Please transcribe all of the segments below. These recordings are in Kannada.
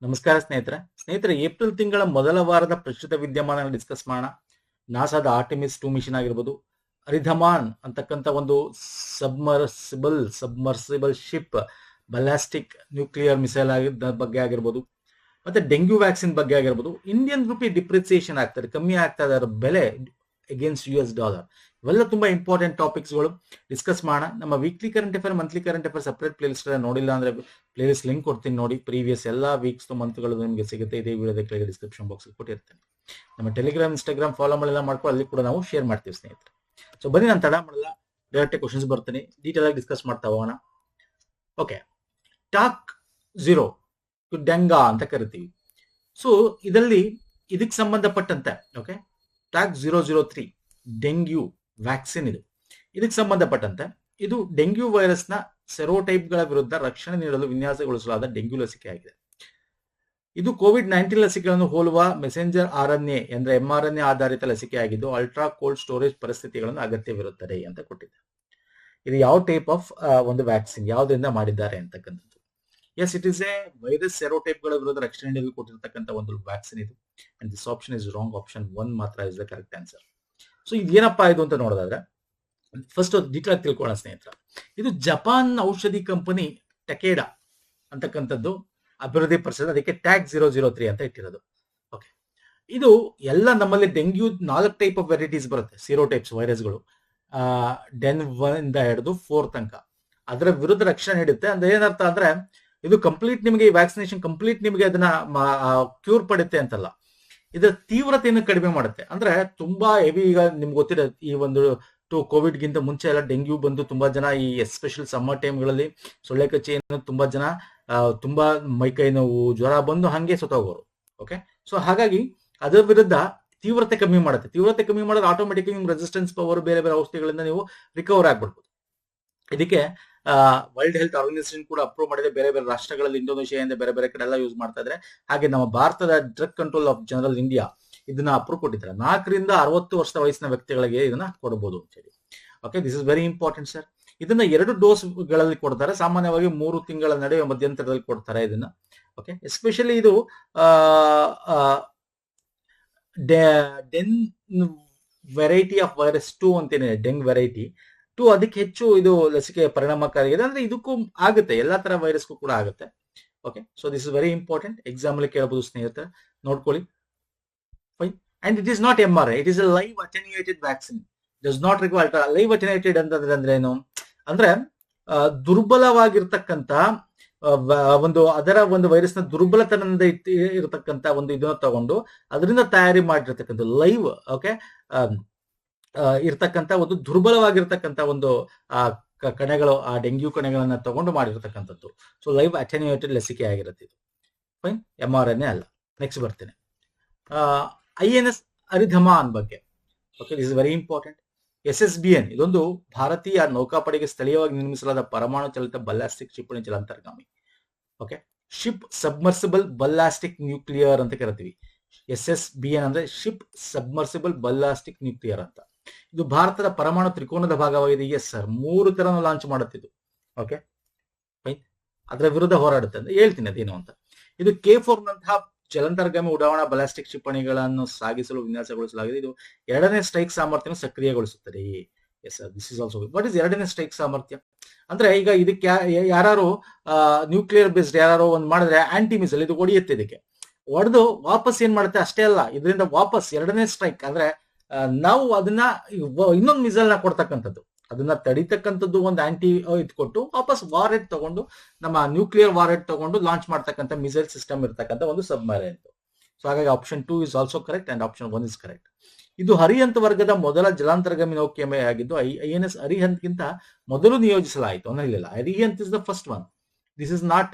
ನಮಸ್ಕಾರ ಸ್ನೇಹಿತರೆ ಏಪ್ರಿಲ್ ತಿಂಗಳ ಮೊದಲ ವಾರದ ಪ್ರಸ್ತುತ ವಿದ್ಯಮಾನ ಡಿಸ್ಕಸ್ ಮಾಡೋಣ. ನಾಸಾದ ಆರ್ಟಿಮಿಸ್ 2 ಮಿಷನ್ ಆಗಿರ್ಬೋದು, ಅರಿಧಮಾನ್ ಅಂತಕ್ಕಂಥ ಒಂದು ಸಬ್ಮರ್ಸಿಬಲ್ ಶಿಪ್ ಬಲಾಸ್ಟಿಕ್ ನ್ಯೂಕ್ಲಿಯರ್ ಮಿಸೈಲ್ ಬಗ್ಗೆ ಆಗಿರ್ಬೋದು, ಮತ್ತೆ ಡೆಂಗ್ಯೂ ವ್ಯಾಕ್ಸಿನ್ ಬಗ್ಗೆ ಆಗಿರ್ಬೋದು, ಇಂಡಿಯನ್ ರುಪಿ ಡಿಪ್ರಿಸಿಯೇಷನ್ ಆಗ್ತದೆ, ಕಮ್ಮಿ ಆಗ್ತಾ ಇದೆ ಬೆಲೆ ಅಗೇನ್ಸ್ಟ್ US$. ಇವೆಲ್ಲ ತುಂಬಾ ಇಂಪಾರ್ಟೆಂಟ್ ಟಾಪಿಕ್ಸ್ಗಳು ಡಿಸ್ಕಸ್ ಮಾಡೋಣ. ನಮ್ಮ weekly current affair, monthly current affair separate playlist ನೋಡಿಲ್ಲ ಅಂದ್ರೆ ಪ್ಲೇಲಿಸ್ಟ್ ಲಿಂಕ್ ಕೊಡ್ತೀನಿ ನೋಡಿ. ಪ್ರೀವಿಯಸ್ ಎಲ್ಲ ವೀಕ್ಸ್ ಮಂತ್ಗಳು ನಿಮಗೆ ಸಿಗುತ್ತೆ. ಇದೇ ವಿಡಿಯೋದ ಕೆಳಗೆ ಡಿಸ್ಕ್ರಿಪ್ಷನ್ ಬಾಕ್ಸ್ ಕೊಟ್ಟಿರ್ತೇನೆ. ನಮ್ಮ ಟೆಲಿಗ್ರಾಮ್, ಇನ್ಸ್ಟಾಗ್ರಾಮ್ ಫಾಲೋ ಮಾಡಿಲ್ಲ ಮಾಡ್ಕೊಂಡು ಅಲ್ಲಿ ಕೂಡ ನಾವು ಶೇರ್ ಮಾಡ್ತೀವಿ ಸ್ನೇಹಿತರೆ. ಸೊ ಬನ್ನಿ, ನಾನು ತಡ ಮಾಡಲ್ಲ, ಡೈರೆಕ್ಟ್ ಕ್ವಶನ್ಸ್ ಬರ್ತೀನಿ, ಡೀಟೇಲ್ ಆಗಿ ಡಿಸ್ಕಸ್ ಮಾಡ್ತಾ ಹೋಗೋಣ. ಓಕೆ, ಟಾಕ್ 0 ಡೆಂಗಾ ಅಂತ ಕರಿತೀವಿ. ಸೊ ಇದಕ್ಕೆ ಸಂಬಂಧಪಟ್ಟಂತೆ ಓಕೆ, ಟಾಕ್ 003 ಡೆಂಗ್ಯೂ ವ್ಯಾಕ್ಸಿನ್ ಇದಕ್ಕೆ ಸಂಬಂಧಪಟ್ಟಂತೆ ಇದು ಡೆಂಗ್ಯೂ ವೈರಸ್ ನ ಸೆರೋಟೈಪ್ಗಳ ವಿರುದ್ಧ ರಕ್ಷಣೆ ನೀಡಲು ವಿನ್ಯಾಸಗೊಳಿಸಲಾದ ಡೆಂಗ್ಯೂ ಲಸಿಕೆ ಆಗಿದೆ. ಇದು COVID-19 ಲಸಿಕೆಗಳನ್ನು ಹೋಲುವ ಮೆಸೆಂಜರ್ RNA ಅಂದ್ರೆ mRNA ಆಧಾರಿತ ಲಸಿಕೆ ಆಗಿದ್ದು ಅಲ್ಟ್ರಾ ಕೋಲ್ಡ್ ಸ್ಟೋರೇಜ್ ಪರಿಸ್ಥಿತಿಗಳನ್ನು ಅಗತ್ಯವಿರುತ್ತದೆ ಅಂತ ಕೊಟ್ಟಿದೆ. ಇದು ಯಾವ ಟೈಪ್ ಆಫ್ ಒಂದು ವ್ಯಾಕ್ಸಿನ್, ಯಾವ್ದ್ರಿಂದ ಮಾಡಿದ್ದಾರೆ ಅಂತಕ್ಕಂಥದ್ದು. Yes, it is a virus ಸೆರೋಟೈಪ್ಗಳ ವಿರುದ್ಧ ರಕ್ಷಣೆ ನೀಡಲು ಕೊಟ್ಟಿರ್ತಕ್ಕಂಥ ಒಂದು ವ್ಯಾಕ್ಸಿನ್ ಇದು. And this option is wrong. Option 1 ಮಾತ್ರ is the correct answer. So ಇದೇನಪ್ಪಾ ಇದು ಅಂತ ನೋಡೋದಾದ್ರೆ ಫಸ್ಟ್ ಡೀಟೇಲ್ ಆಗಿ ತಿಳ್ಕೊಳ್ಳೋಣ ಸ್ನೇಹಿತರ. ಇದು ಜಪಾನ್ ಔಷಧಿ ಕಂಪನಿ ಟಕೇಡಾ ಅಂತಕ್ಕಂಥದ್ದು ಅಭಿವೃದ್ಧಿ ಪಡಿಸಿದ, ಅದಕ್ಕೆ ಟ್ಯಾಗ್ 003 ಅಂತ ಇಟ್ಟಿರೋದು. ಓಕೆ, ಇದು ಎಲ್ಲ ನಮ್ಮಲ್ಲಿ ಡೆಂಗ್ಯೂ 4 ಟೈಪ್ ಆಫ್ ವೆರೈಟೀಸ್ ಬರುತ್ತೆ, ಸೀರೋಟೈಪ್ಸ್ ವೈರಸ್ಗಳು, ಡೆನ್ 1 ಇಂದ ಹಿಡಿದು 4 ತನಕ. ಅದರ ವಿರುದ್ಧ ರಕ್ಷಣೆ ನೀಡುತ್ತೆ. ಅಂದ್ರೆ ಏನರ್ಥ ಅಂದ್ರೆ ಇದು ಕಂಪ್ಲೀಟ್ ನಿಮಗೆ ಈ ವ್ಯಾಕ್ಸಿನೇಷನ್ ಕಂಪ್ಲೀಟ್ ನಿಮಗೆ ಅದನ್ನ ಕ್ಯೂರ್ ಪಡುತ್ತೆ ಅಂತಲ್ಲ, ಇದರ ತೀವ್ರತೆಯನ್ನು ಕಡಿಮೆ ಮಾಡುತ್ತೆ. ಅಂದ್ರೆ ತುಂಬಾ ಹೆವಿ, ಈಗ ನಿಮ್ಗೆ ಗೊತ್ತಿರೋ ಈ ಒಂದು ಕೋವಿಡ್ ಗಿಂತ ಮುಂಚೆ ಎಲ್ಲ ಡೆಂಗ್ಯೂ ಬಂದು ತುಂಬಾ ಜನ ಈ ಎಸ್ಪೆಷಲ್ ಸಮ್ಮರ್ ಟೈಮ್ಗಳಲ್ಲಿ ಸೊಳ್ಳೆ ಕಚ್ಚೆಯನ್ನು ತುಂಬಾ ಜನ ತುಂಬಾ ಮೈಕೈ ನೋವು, ಜ್ವರ ಬಂದು ಹಂಗೆ ಸತ್ತೋಗೋರು. ಓಕೆ, ಸೊ ಹಾಗಾಗಿ ಅದರ ವಿರುದ್ಧ ತೀವ್ರತೆ ಕಮ್ಮಿ ಮಾಡುತ್ತೆ. ತೀವ್ರತೆ ಕಮ್ಮಿ ಮಾಡೋದು ಆಟೋಮೆಟಿಕ್ಲಿ ನಿಮ್ಗೆ ರೆಸಿಸ್ಟೆನ್ಸ್ ಪವರ್ ಬೇರೆ ಬೇರೆ ಔಷಧಿಗಳಿಂದ ನೀವು ರಿಕವರ್ ಆಗ್ಬಿಡ್ಬೋದು. ಇದಕ್ಕೆ ವರ್ಲ್ಡ್ ಹೆಲ್ತ್ ಆರ್ಗನೈಸೇಷನ್ ಕೂಡ ಅಪ್ರೂವ್ ಮಾಡಿದೆ. ಬೇರೆ ಬೇರೆ ರಾಷ್ಟ್ರಗಳಲ್ಲಿ, ಇಂಡೋನೇಷಿಯಾದಿಂದ ಬೇರೆ ಬೇರೆ ಕಡೆ ಎಲ್ಲ ಯೂಸ್ ಮಾಡ್ತಾ ಇದ್ರೆ. ಹಾಗೆ ನಮ್ಮ ಭಾರತದ drug control of general India ಇದನ್ನ ಅಪ್ರೂವ್ ಕೊಟ್ಟಿದ್ದಾರೆ. 4 ರಿಂದ 60 ವರ್ಷದ ವಯಸ್ಸಿನ ವ್ಯಕ್ತಿಗಳಿಗೆ ಇದನ್ನ ಕೊಡಬಹುದು ಅಂತ ಹೇಳಿ. Okay, this is very important sir. ಇದನ್ನ 2 ಡೋಸ್ ಗಳಲ್ಲಿ ಕೊಡ್ತಾರೆ. ಸಾಮಾನ್ಯವಾಗಿ 3 ತಿಂಗಳ ನಡುವೆ ಮಧ್ಯಂತರದಲ್ಲಿ ಕೊಡ್ತಾರೆ ಇದನ್ನ. ಓಕೆ, ಎಸ್ಪೆಷಲಿ ಇದು ಡೆನ್ ವೆರೈಟಿ ಆಫ್ ವೈರಸ್ 2 ಅಂತೇನೆ, ಡೆಂಗ್ ವೆರೈಟಿ 2 ಅದಕ್ಕೆ ಹೆಚ್ಚು ಇದು ಲಸಿಕೆ ಪರಿಣಾಮಕಾರಿಯಾಗಿದೆ. ಅಂದ್ರೆ ಇದಕ್ಕೂ ಆಗುತ್ತೆ, ಎಲ್ಲಾ ತರ ವೈರಸ್ಗೂ ಕೂಡ ಆಗುತ್ತೆ. Okay, so this is very important. Exam ಅಲ್ಲಿ ಕೇಳಬಹುದು ಸ್ನೇಹಿತರೆ, ನೋಡ್ಕೊಳ್ಳಿ. Fine. And it is not mRNA, it is a live attenuated vaccine. Does not require. Live attenuated ಅಂತಂದ್ರೆ ಅಂದ್ರೆ ಏನು ಅಂದ್ರೆ ದುರ್ಬಲವಾಗಿರ್ತಕ್ಕಂಥ ಅದರ ಒಂದು ವೈರಸ್ ನ ದುರ್ಬಲತನದಿಂದ ಇರತಕ್ಕಂತ ಒಂದು ಇದನ್ನ ತಗೊಂಡು ಅದರಿಂದ ತಯಾರಿ ಮಾಡಿರ್ತಕ್ಕಂಥ ಲೈವ್ ಓಕೆ ಇರ್ತಕ್ಕಂಥ ಒಂದು ದುರ್ಬಲವಾಗಿರ್ತಕ್ಕಂಥ ಒಂದು ಕಣಗಳು, ಆ ಡೆಂಗ್ಯೂ ಕಣಗಳನ್ನ ತಗೊಂಡು ಮಾಡಿರ್ತಕ್ಕಂಥದ್ದು. ಸೊ ಲೈವ್ ಅಟೆನ್ಯೂಯೇಟೆಡ್ ಲಸಿಕೆ ಆಗಿರುತ್ತೆ ಇದು. ಫೈನ್, mRNA ಅಲ್ಲ. ನೆಕ್ಸ್ಟ್ ಬರ್ತೇನೆ, INS ಅರಿಧಮಾನ್ ಬಗ್ಗೆ. Okay, this is very important. SSBN ಇದೊಂದು ಭಾರತೀಯ ನೌಕಾಪಡೆಗೆ ಸ್ಥಳೀಯವಾಗಿ ನಿರ್ಮಿಸಲಾದ ಪರಮಾಣು ಚಾಲಿತ ಬಲ್ಲಾಸ್ಟಿಕ್ ಕ್ಷಿಪಣಿ ಜಲಾಂತರ್ಗಾಮಿ. ಓಕೆ, ಶಿಪ್ ಸಬ್ಮರ್ಸಿಬಲ್ ಬಲ್ಲಾಸ್ಟಿಕ್ ನ್ಯೂಕ್ಲಿಯರ್ ಅಂತ ಕರಿತೀವಿ. SSBN ಅಂದ್ರೆ ಶಿಪ್ ಸಬ್ಮರ್ಸಿಬಲ್ ಬಲ್ಲಾಸ್ಟಿಕ್ ನ್ಯೂಕ್ಲಿಯರ್ ಅಂತ. ಇದು ಭಾರತದ ಪರಮಾಣು ತ್ರಿಕೋನದ ಭಾಗವಾಗಿದೆ. ಎಸ್ ಸರ್, 3 ತರ ಲಾಂಚ್ ಮಾಡುತ್ತೆ ಇದು. Okay, fine. ಅದರ ವಿರುದ್ಧ ಹೋರಾಡುತ್ತೆ ಅಂತ ಹೇಳ್ತೀನಿ ಅದೇನು ಅಂತ. ಇದು K4 ನಂತಹ ಜಲಾಂತರ್ಗಾಮಿ ಉಡಾವಣಾ ಬಲಾಸ್ಟಿಕ್ ಕ್ಷಿಪಣಿಗಳನ್ನು ಸಾಗಿಸಲು ವಿನ್ಯಾಸಗೊಳಿಸಲಾಗಿದೆ. ಇದು 2ನೇ ಸ್ಟ್ರೈಕ್ ಸಾಮರ್ಥ್ಯವನ್ನು ಸಕ್ರಿಯಗೊಳಿಸುತ್ತದೆ. Yes sir, this is also. What is 2ನೇ ಸ್ಟ್ರೈಕ್ ಸಾಮರ್ಥ್ಯ ಅಂದ್ರೆ, ಈಗ ಇದಕ್ಕೆ ಯಾರು ನ್ಯೂಕ್ಲಿಯರ್ ಬೇಸ್ಡ್ ಯಾರು ಒಂದ್ ಮಾಡಿದ್ರೆ ಆಂಟಿ ಮಿಸೈಲ್ ಇದು ಹೊಡೆಯುತ್ತೆ. ಇದಕ್ಕೆ ಹೊಡೆದು ವಾಪಸ್ ಏನ್ ಮಾಡುತ್ತೆ ಅಷ್ಟೇ ಅಲ್ಲ, ಇದರಿಂದ ವಾಪಸ್ 2ನೇ ಸ್ಟ್ರೈಕ್ ಅಂದ್ರೆ ನಾವು ಅದನ್ನ ಇನ್ನೊಂದು ಮಿಸೈಲ್ ನ ಕೊಡ್ತಕ್ಕಂಥದ್ದು, ಅದನ್ನ ತಡಿತಕ್ಕಂಥದ್ದು ಒಂದು ಆಂಟಿ ಇದು ಕೊಟ್ಟು ವಾಪಸ್ ವಾರೆಡ್ ತಗೊಂಡು, ನಮ್ಮ ನ್ಯೂಕ್ಲಿಯರ್ ವಾರೆಡ್ ತಗೊಂಡು ಲಾಂಚ್ ಮಾಡ್ತಕ್ಕಂಥ ಮಿಸೈಲ್ ಸಿಸ್ಟಮ್ ಇರ್ತಕ್ಕಂಥ ಒಂದು ಸಬ್ಮರೈನ್. ಸೊ ಹಾಗಾಗಿ option 2 is also correct and option 1 is correct. ಇದು ಅರಿಹಂತ್ ವರ್ಗದ ಮೊದಲ ಜಲಾಂತರ್ಗಾಮಿ ನೌಕೆಯಾಗಿದ್ದು INS ಅರಿಹಂತ್ ಗಿಂತ ಮೊದಲು ನಿಯೋಜಿಸಲಾಯಿತು ಅನ್ನಲಿಲ್ಲ. Arihant is the first one. This is not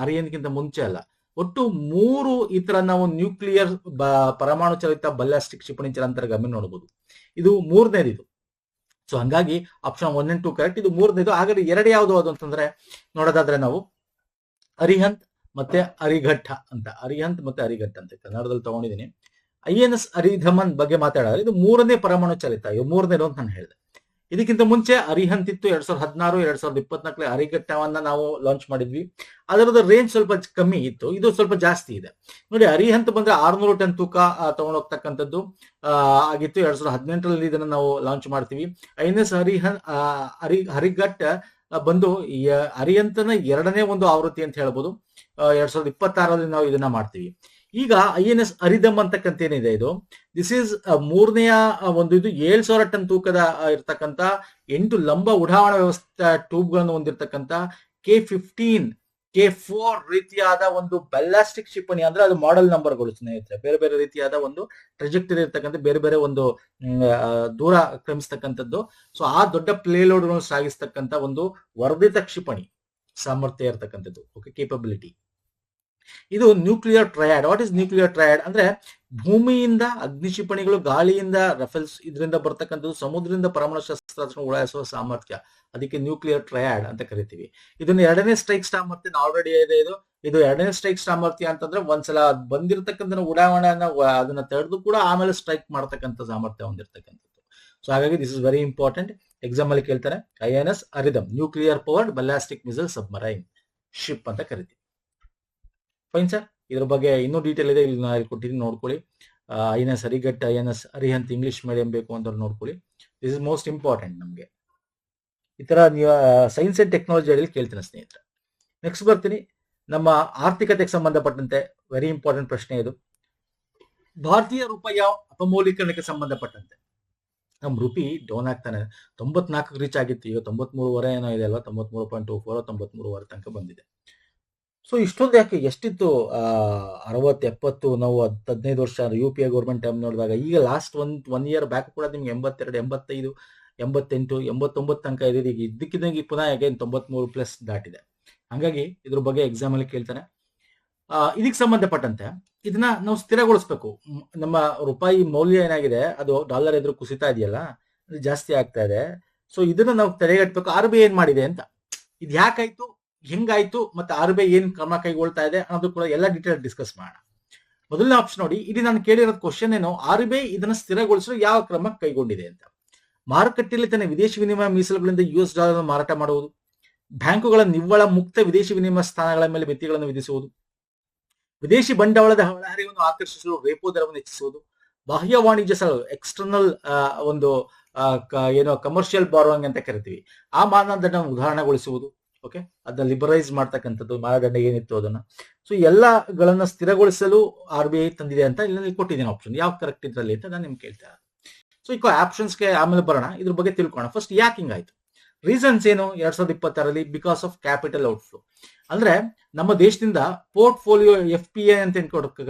Arihant ಗಿಂತ ಮುಂಚೆ ಅಲ್ಲ. ಒಟ್ಟು 3 ಈ ತರ ನಾವು ನ್ಯೂಕ್ಲಿಯರ್ ಪರಮಾಣು ಚಾಲಿತ ಬಲ್ಲಾಸ್ಟಿಕ್ ಕ್ಷಿಪಣಿ ಜಲಾಂತರ್ಗಾಮಿ ನೋಡಬಹುದು. ಇದು 3ನೇದು ಇದು. ಸೊ ಹಂಗಾಗಿ ಆಪ್ಷನ್ 1 and 2 ಕರೆಕ್ಟ್. ಇದು 3ನೇದು. ಹಾಗಾದ್ರೆ 2 ಯಾವುದು ಅದು ಅಂತಂದ್ರೆ ನೋಡೋದಾದ್ರೆ ನಾವು ಅರಿಹಂತ್ ಮತ್ತೆ ಅರಿಘಟ್ಟ ಅಂತ, ಅರಿಹಂತ್ ಮತ್ತೆ ಅರಿಘಟ್ಟ ಅಂತ ಕನ್ನಡದಲ್ಲಿ ತಗೊಂಡಿದ್ದೀನಿ. INS ಅರಿಧಮನ್ ಬಗ್ಗೆ ಮಾತಾಡಿದ್ರೆ ಇದು 3ನೇ ಪರಮಾಣು ಚಾಲಿತ, ಇದು 3ನೇದು ಅಂತ ನಾನು ಹೇಳಿದೆ. ಇದಕ್ಕಿಂತ ಮುಂಚೆ ಅರಿಹಂತ್ ಇತ್ತು 2016, 2024 ಅರಿಘಟ್ಟವನ್ನ ನಾವು ಲಾಂಚ್ ಮಾಡಿದ್ವಿ. ಅದರದ ರೇಂಜ್ ಸ್ವಲ್ಪ ಕಮ್ಮಿ ಇತ್ತು, ಇದು ಸ್ವಲ್ಪ ಜಾಸ್ತಿ ಇದೆ. ನೋಡಿ, ಅರಿಹಂತ್ ಬಂದ್ರೆ 600 ಟನ್ ತೂಕ ತಗೊಂಡೋಗ್ತಕ್ಕಂಥದ್ದು ಆಗಿತ್ತು. 2018ರಲ್ಲಿ ಇದನ್ನ ನಾವು ಲಾಂಚ್ ಮಾಡ್ತೀವಿ. INS ಹರಿಘಟ್ ಬಂದು ಅರಿಹಂತನ ಎರಡನೇ ಒಂದು ಆವೃತ್ತಿ ಅಂತ ಹೇಳ್ಬೋದು. 2026ರಲ್ಲಿ ನಾವು ಇದನ್ನ ಮಾಡ್ತೀವಿ. ಈಗ INS ಅರಿದಮ್ ಅಂತಕ್ಕಂಥ ಏನಿದೆ, ಇದು ದಿಸ್ ಈಸ್ ಮೂರನೆಯ ಒಂದು, ಇದು 7,000 ಟನ್ ತೂಕದ ಇರ್ತಕ್ಕಂಥ 8 ಲಂಬ ಉಡಾವಣಾ ವ್ಯವಸ್ಥೆ ಟ್ಯೂಬ್ಗಳನ್ನು ಹೊಂದಿರತಕ್ಕಂಥ K-15, K-4 ರೀತಿಯಾದ ಒಂದು ಬ್ಯಾಲಿಸ್ಟಿಕ್ ಕ್ಷಿಪಣಿ. ಅಂದ್ರೆ ಅದು ಮಾಡೆಲ್ ನಂಬರ್ಗಳು ಸ್ನೇಹಿತರೆ, ಬೇರೆ ಬೇರೆ ರೀತಿಯಾದ ಒಂದು ಟ್ರೆಜೆಕ್ಟರಿ ಇರ್ತಕ್ಕಂಥ, ಬೇರೆ ಬೇರೆ ಒಂದು ದೂರ ಕ್ರಮಿಸ್ತಕ್ಕಂಥದ್ದು. ಸೊ ಆ ದೊಡ್ಡ ಪ್ಲೇಲೋಡ್ಗಳನ್ನು ಸಾಗಿಸ್ತಕ್ಕಂಥ ಒಂದು ವರ್ಧಿತ ಕ್ಷಿಪಣಿ ಸಾಮರ್ಥ್ಯ ಇರತಕ್ಕಂಥದ್ದು. Okay, capability. ಇದು nuclear triad. What is nuclear triad ಅಂದ್ರೆ ಭೂಮಿಯಿಂದ ಅಗ್ನಿ ಕ್ಷಿಪಣಿಗಳು, ಗಾಳಿಯಿಂದ ರಫೇಲ್ಸ್, ಇದರಿಂದ ಬರ್ತಕ್ಕಂಥದ್ದು, ಸಮುದ್ರದಿಂದ ಪರಮಾಣು ಶಸ್ತ್ರಾಸ್ತ್ರ ಉಡಾಯಿಸುವ ಸಾಮರ್ಥ್ಯ. ಅದಕ್ಕೆ ನ್ಯೂಕ್ಲಿಯರ್ ಟ್ರಯಾಡ್ ಅಂತ ಕರಿತೀವಿ. ಇದನ್ನ ಎರಡನೇ ಸ್ಟ್ರೈಕ್ ಸಾಮರ್ಥ್ಯ ಆಲ್ರೆಡಿ ಇದೆ. ಇದು ಎರಡನೇ ಸ್ಟ್ರೈಕ್ ಸಾಮರ್ಥ್ಯ ಅಂತಂದ್ರೆ ಒಂದ್ಸಲ ಬಂದಿರತಕ್ಕಂಥ ಉಡಾವಣೆಯನ್ನ ಅದನ್ನ ತಡೆದು ಕೂಡ ಆಮೇಲೆ ಸ್ಟ್ರೈಕ್ ಮಾಡತಕ್ಕಂಥ ಸಾಮರ್ಥ್ಯ ಹೊಂದಿರತಕ್ಕಂಥದ್ದು. ಸೊ ಹಾಗಾಗಿ this is very important. Exam ಅಲ್ಲಿ ಕೇಳ್ತಾರೆ. INS Aridhaman nuclear powered ballistic missile submarine ship ಅಂತ ಕರಿತೀವಿ. Fine sir. ಇದ್ರ ಬಗ್ಗೆ ಇನ್ನೂ ಡೀಟೇಲ್ ಇದೆ, ಇಲ್ಲಿ ನಾನು ಕೊಟ್ಟಿದ್ದೀನಿ, ನೋಡ್ಕೊಳ್ಳಿ. INS ಹರಿಘಟ್, INS Arihant English medium ಬೇಕು ಅಂತ ನೋಡ್ಕೊಳ್ಳಿ. ದಿಸ್ ಇಸ್ ಮೋಸ್ಟ್ ಇಂಪಾರ್ಟೆಂಟ್ ನಮಗೆ. ಈ ತರ ನೀವು ಸೈನ್ಸ್ ಅಂಡ್ ಟೆಕ್ನಾಲಜಿಯಲ್ಲಿ ಕೇಳ್ತೀನಿ ಸ್ನೇಹಿತರೆ. ನೆಕ್ಸ್ಟ್ ಬರ್ತೀನಿ, ನಮ್ಮ ಆರ್ಥಿಕತೆಗೆ ಸಂಬಂಧಪಟ್ಟಂತೆ ವೆರಿ ಇಂಪಾರ್ಟೆಂಟ್ ಪ್ರಶ್ನೆ ಇದು. ಭಾರತೀಯ ರೂಪಾಯಿಯ ಅಪಮೌಲ್ಯೀಕರಣಕ್ಕೆ ಸಂಬಂಧಪಟ್ಟಂತೆ ನಮ್ಮ ರೂಪಿ ಡೌನ್ ಆಗ್ತಾನೆ. 94 ರೀಚ್ ಆಗಿತ್ತು, ಈಗ 93.5 ಏನೋ ಇದೆ ಅಲ್ವಾ, 93.24, 93 ತನಕ ಬಂದಿದೆ. ಸೊ ಇಷ್ಟೊಂದು ಯಾಕೆ, ಎಷ್ಟಿತ್ತು 60, 70, ನಾವು 15 ವರ್ಷ UPA ಗೌರ್ಮೆಂಟ್ ಟೈಮ್ ನೋಡಿದಾಗ. ಈಗ ಲಾಸ್ಟ್ ಒನ್ ಇಯರ್ ಬ್ಯಾಕ್ ಕೂಡ ನಿಮ್ಗೆ 82, 85, 88, 89 ತನಕ ಇದೆ. ಈಗ ಇದ್ದಕ್ಕಿದ್ದಂಗೆ ಪುನಃ ಅಗೇನ್ 93+ ದಾಟಿದೆ. ಹಂಗಾಗಿ ಇದ್ರ ಬಗ್ಗೆ ಎಕ್ಸಾಮ್ ಅಲ್ಲಿ ಕೇಳ್ತಾನೆ. ಇದಕ್ಕೆ ಸಂಬಂಧಪಟ್ಟಂತೆ ಇದನ್ನ ನಾವು ಸ್ಥಿರಗೊಳಿಸ್ಬೇಕು. ನಮ್ಮ ರೂಪಾಯಿ ಮೌಲ್ಯ ಏನಾಗಿದೆ, ಅದು ಡಾಲರ್ ಎದುರು ಕುಸಿತಾ ಇದೆಯಲ್ಲ, ಅದು ಜಾಸ್ತಿ ಆಗ್ತಾ ಇದೆ. ಸೊ ಇದನ್ನ ನಾವು ತಡೆಗಟ್ಟಬೇಕು. RBI ಏನ್ ಮಾಡಿದೆ ಅಂತ, ಇದು ಯಾಕಾಯ್ತು, ಹೆಂಗಾಯ್ತು, ಮತ್ತೆ RBI ಏನ್ ಕ್ರಮ ಕೈಗೊಳ್ತಾ ಇದೆ ಅನ್ನೋದು ಕೂಡ ಎಲ್ಲ ಡೀಟೇಲ್ ಡಿಸ್ಕಸ್ ಮಾಡೋಣ. ಮೊದಲನೇ ಆಪ್ಷನ್ ನೋಡಿ, ಇಲ್ಲಿ ನಾನು ಕೇಳಿರೋದು ಕ್ವಶನ್ ಏನು, RBI ಇದನ್ನ ಸ್ಥಿರಗೊಳಿಸಲು ಯಾವ ಕ್ರಮ ಕೈಗೊಂಡಿದೆ ಅಂತ. ಮಾರುಕಟ್ಟೆಯಲ್ಲಿ ತನ್ನ ವಿದೇಶಿ ವಿನಿಮಯ ಮೀಸಲುಗಳಿಂದ US ಡಾಲರ್ ಮಾರಾಟ ಮಾಡುವುದು, ಬ್ಯಾಂಕುಗಳ ನಿವ್ವಳ ಮುಕ್ತ ವಿದೇಶಿ ವಿನಿಮಯ ಸ್ಥಾನಗಳ ಮೇಲೆ ಮಿತಿಗಳನ್ನು ವಿಧಿಸುವುದು, ವಿದೇಶಿ ಬಂಡವಾಳದ ಹರಿವನ್ನು ಆಕರ್ಷಿಸಲು ರೇಪೋ ದರವನ್ನು ಹೆಚ್ಚಿಸುವುದು, ಬಾಹ್ಯ ವಾಣಿಜ್ಯ ಎಕ್ಸ್ಟರ್ನಲ್ ಒಂದು ಏನೋ ಕಮರ್ಷಿಯಲ್ ಬಾರೋಯಿಂಗ್ ಅಂತ ಕರಿತೀವಿ, ಆ ಮಾನದಂಡ ಉದಾಹರಣೆಗೊಳಿಸುವುದು. ಓಕೆ, ಅದನ್ನ ಲಿಬರೈಸ್ ಮಾಡ್ತಕ್ಕಂಥದ್ದು ಮಾನದಂಡ ಏನಿತ್ತು ಅದನ್ನ. ಸೊ ಎಲ್ಲಗಳನ್ನ ಸ್ಥಿರಗೊಳಿಸಲು RBI ತಂದಿದೆ ಅಂತ ಇಲ್ಲಿ ಕೊಟ್ಟಿದ್ದೀನಿ ಆಪ್ಷನ್. ಯಾವ ಕರೆಕ್ಟ್ ಇದ್ರಲ್ಲಿ ಅಂತ ನಾನು ನಿಮ್ಗೆ ಕೇಳ್ತಾ. ಸೊ ಈಗ ಆಪ್ಷನ್ಸ್ಗೆ ಆಮೇಲೆ ಬರೋಣ, ಇದ್ರ ಬಗ್ಗೆ ತಿಳ್ಕೊಳ್ಳೋಣ. ಫಸ್ಟ್ ಯಾಕೆ ಹಿಂಗಾಯ್ತು, ರೀಸನ್ಸ್ ಏನು 2026ರಲ್ಲಿ? Because of capital outflow. ಅಂದ್ರೆ ನಮ್ಮ ದೇಶದಿಂದ ಪೋರ್ಟ್ಫೋಲಿಯೋ FPI ಅಂತ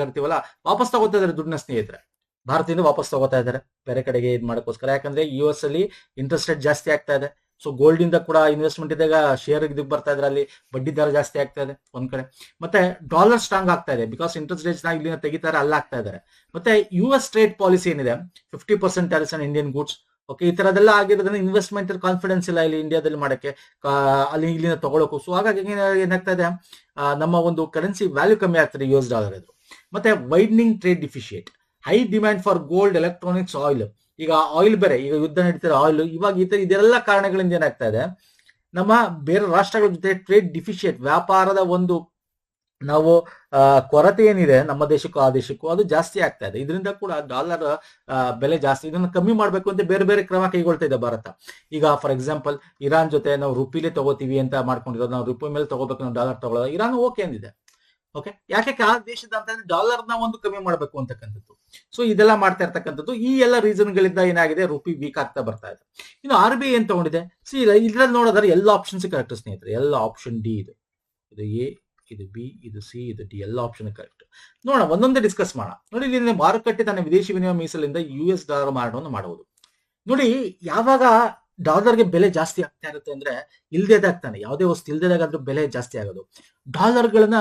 ಕರಿತೀವಲ್ಲ, ವಾಪಸ್ ತಗೋತಾ ಇದಾರೆ ದುಡ್ಡನ್ನ ಸ್ನೇಹಿತರೆ. ಭಾರತದಿಂದ ವಾಪಸ್ ತಗೋತಾ ಇದ್ದಾರೆ ಬೇರೆ ಕಡೆಗೆ ಇದು ಮಾಡೋಕ್ಕೋಸ್ಕರ. ಯಾಕಂದ್ರೆ US ಅಲ್ಲಿ ಇಂಟ್ರೆಸ್ಟ್ ರೇಟ್ ಜಾಸ್ತಿ ಆಗ್ತಾ ಇದೆ. ಸೊ ಗೋಲ್ಡ್ ಇಂದ ಕೂಡ ಇನ್ವೆಸ್ಟ್ಮೆಂಟ್ ಇದ್ದಾಗ ಶೇರ್ ಇದಕ್ಕೆ ಬರ್ತಾ ಇದ್ರೆ ಅಲ್ಲಿ ಬಡ್ಡಿ ದರ ಜಾಸ್ತಿ ಆಗ್ತಾ ಇದೆ ಒಂದ್ ಕಡೆ. ಮತ್ತೆ ಡಾಲರ್ ಸ್ಟ್ರಾಂಗ್ ಆಗ್ತಾ ಇದೆ, ಬಿಕಾಸ್ ಇಂಟ್ರೆಸ್ಟ್ ರೇಟ್ಸ್ ನ ಇಲ್ಲಿನ ತೆಗಿತಾರೆ, ಅಲ್ಲ ಆಗ್ತಾ ಇದ್ದಾರೆ. ಮತ್ತೆ US ಟ್ರೇಡ್ ಪಾಲಿಸಿ ಏನಿದೆ, 50% tariffs on Indian goods. Okay, ಈ ತರದೆಲ್ಲ ಆಗಿರೋದ್ರಿಂದ ಇನ್ವೆಸ್ಟ್ಮೆಂಟ್ ಕಾನ್ಫಿಡೆನ್ಸ್ ಇಲ್ಲ ಇಲ್ಲಿ ಇಂಡಿಯಾದಲ್ಲಿ ಮಾಡಕ್ಕೆ, ಅಲ್ಲಿ ಇಲ್ಲಿನ ತಗೊಳಕು. ಸೊ ಹಾಗಾಗಿ ಏನಾಗ್ತಾ ಇದೆ, ನಮ್ಮ ಒಂದು ಕರೆನ್ಸಿ ವ್ಯಾಲ್ಯೂ ಕಮ್ಮಿ ಆಗ್ತದೆ US ಡಾಲರ್ ಎದುರು. ಮತ್ತೆ widening trade deficit, high demand for gold, electronics, oil. ಈಗ ಆಯಿಲ್ ಬೇರೆ, ಈಗ ಯುದ್ಧ ನಡೀತಾರೆ, ಆಯಿಲ್ ಇವಾಗ ಇದೆಲ್ಲ ಕಾರಣಗಳಿಂದ ಏನಾಗ್ತಾ ಇದೆ, ನಮ್ಮ ಬೇರೆ ರಾಷ್ಟ್ರಗಳ ಜೊತೆ ಟ್ರೇಡ್ ಡಿಫಿಶಿಯೇಟ್, ವ್ಯಾಪಾರದ ಒಂದು ನಾವು ಕೊರತೆ ಏನಿದೆ ನಮ್ಮ ದೇಶಕ್ಕೂ ಆ ದೇಶಕ್ಕೂ, ಅದು ಜಾಸ್ತಿ ಆಗ್ತಾ ಇದೆ. ಇದರಿಂದ ಕೂಡ ಡಾಲರ್ ಬೆಲೆ ಜಾಸ್ತಿ. ಇದನ್ನು ಕಮ್ಮಿ ಮಾಡ್ಬೇಕು ಅಂತ ಬೇರೆ ಬೇರೆ ಕ್ರಮ ಕೈಗೊಳ್ತಾ ಇದೆ ಭಾರತ. ಈಗ ಫಾರ್ ಎಕ್ಸಾಂಪಲ್ ಇರಾನ್ ಜೊತೆ ನಾವು ರುಪಿಲೇ ತಗೋತೀವಿ ಅಂತ ಮಾಡ್ಕೊಂಡಿರೋದು, ನಾವು ರುಪಿ ಮೇಲೆ ತಗೋಬೇಕು, ನಾವು ಡಾಲರ್ ತಗೊಳ್ಳೋದು. Iran okay ಅಂದಿದೆ. ಓಕೆ, ಯಾಕೆ ಆ ದೇಶದ ಅಂತಂದ್ರೆ ಡಾಲರ್ನ ಒಂದು ಕಮ್ಮಿ ಮಾಡಬೇಕು ಅಂತಕ್ಕಂಥದ್ದು. ಸೊ ಇದೆಲ್ಲ ಮಾಡ್ತಾ ಇರ್ತಕ್ಕಂಥದ್ದು. ಈ ಎಲ್ಲ ರೀಸನ್ ಗಳಿಂದ ಏನಾಗಿದೆ, ರುಪಿ ವೀಕ್ ಆಗ್ತಾ ಬರ್ತಾ ಇದೆ. ಇನ್ನು RBI ಏನ್ ತಗೊಂಡಿದೆ, ಇದ್ರಲ್ಲಿ ನೋಡಿದ್ರೆ ಎಲ್ಲ ಆಪ್ಷನ್ಸ್ ಕರೆಕ್ಟ್ ಸ್ನೇಹಿತರೆ. ಎಲ್ಲ ಆಪ್ಷನ್ ಡಿ ಇದು A, ಇದು B, ಇದು C, ಇದು D, ಎಲ್ಲ ಆಪ್ಷನ್ ಕರೆಕ್ಟ್. ನೋಡೋಣ, ಒಂದೊಂದೇ ಡಿಸ್ಕಸ್ ಮಾಡೋಣ. ನೋಡಿ, ಇಲ್ಲಿ ಮಾರುಕಟ್ಟೆ ತನ್ನ ವಿದೇಶಿ ವಿನಿಮಯ ಮೀಸಲಿಂದ US ಡಾಲರ್ ಮಾರಾಟವನ್ನು ಮಾಡುವುದು. ನೋಡಿ, ಯಾವಾಗ ಡಾಲರ್ಗೆ ಬೆಲೆ ಜಾಸ್ತಿ ಆಗ್ತಾ ಇರುತ್ತೆ ಅಂದ್ರೆ ಇಲ್ದೇದಾಗ್ತಾನೆ, ಯಾವುದೇ ವಸ್ತು ಇಲ್ದೇದಾಗಾದ್ರೂ ಬೆಲೆ ಜಾಸ್ತಿ ಆಗೋದು. ಡಾಲರ್ಗಳನ್ನ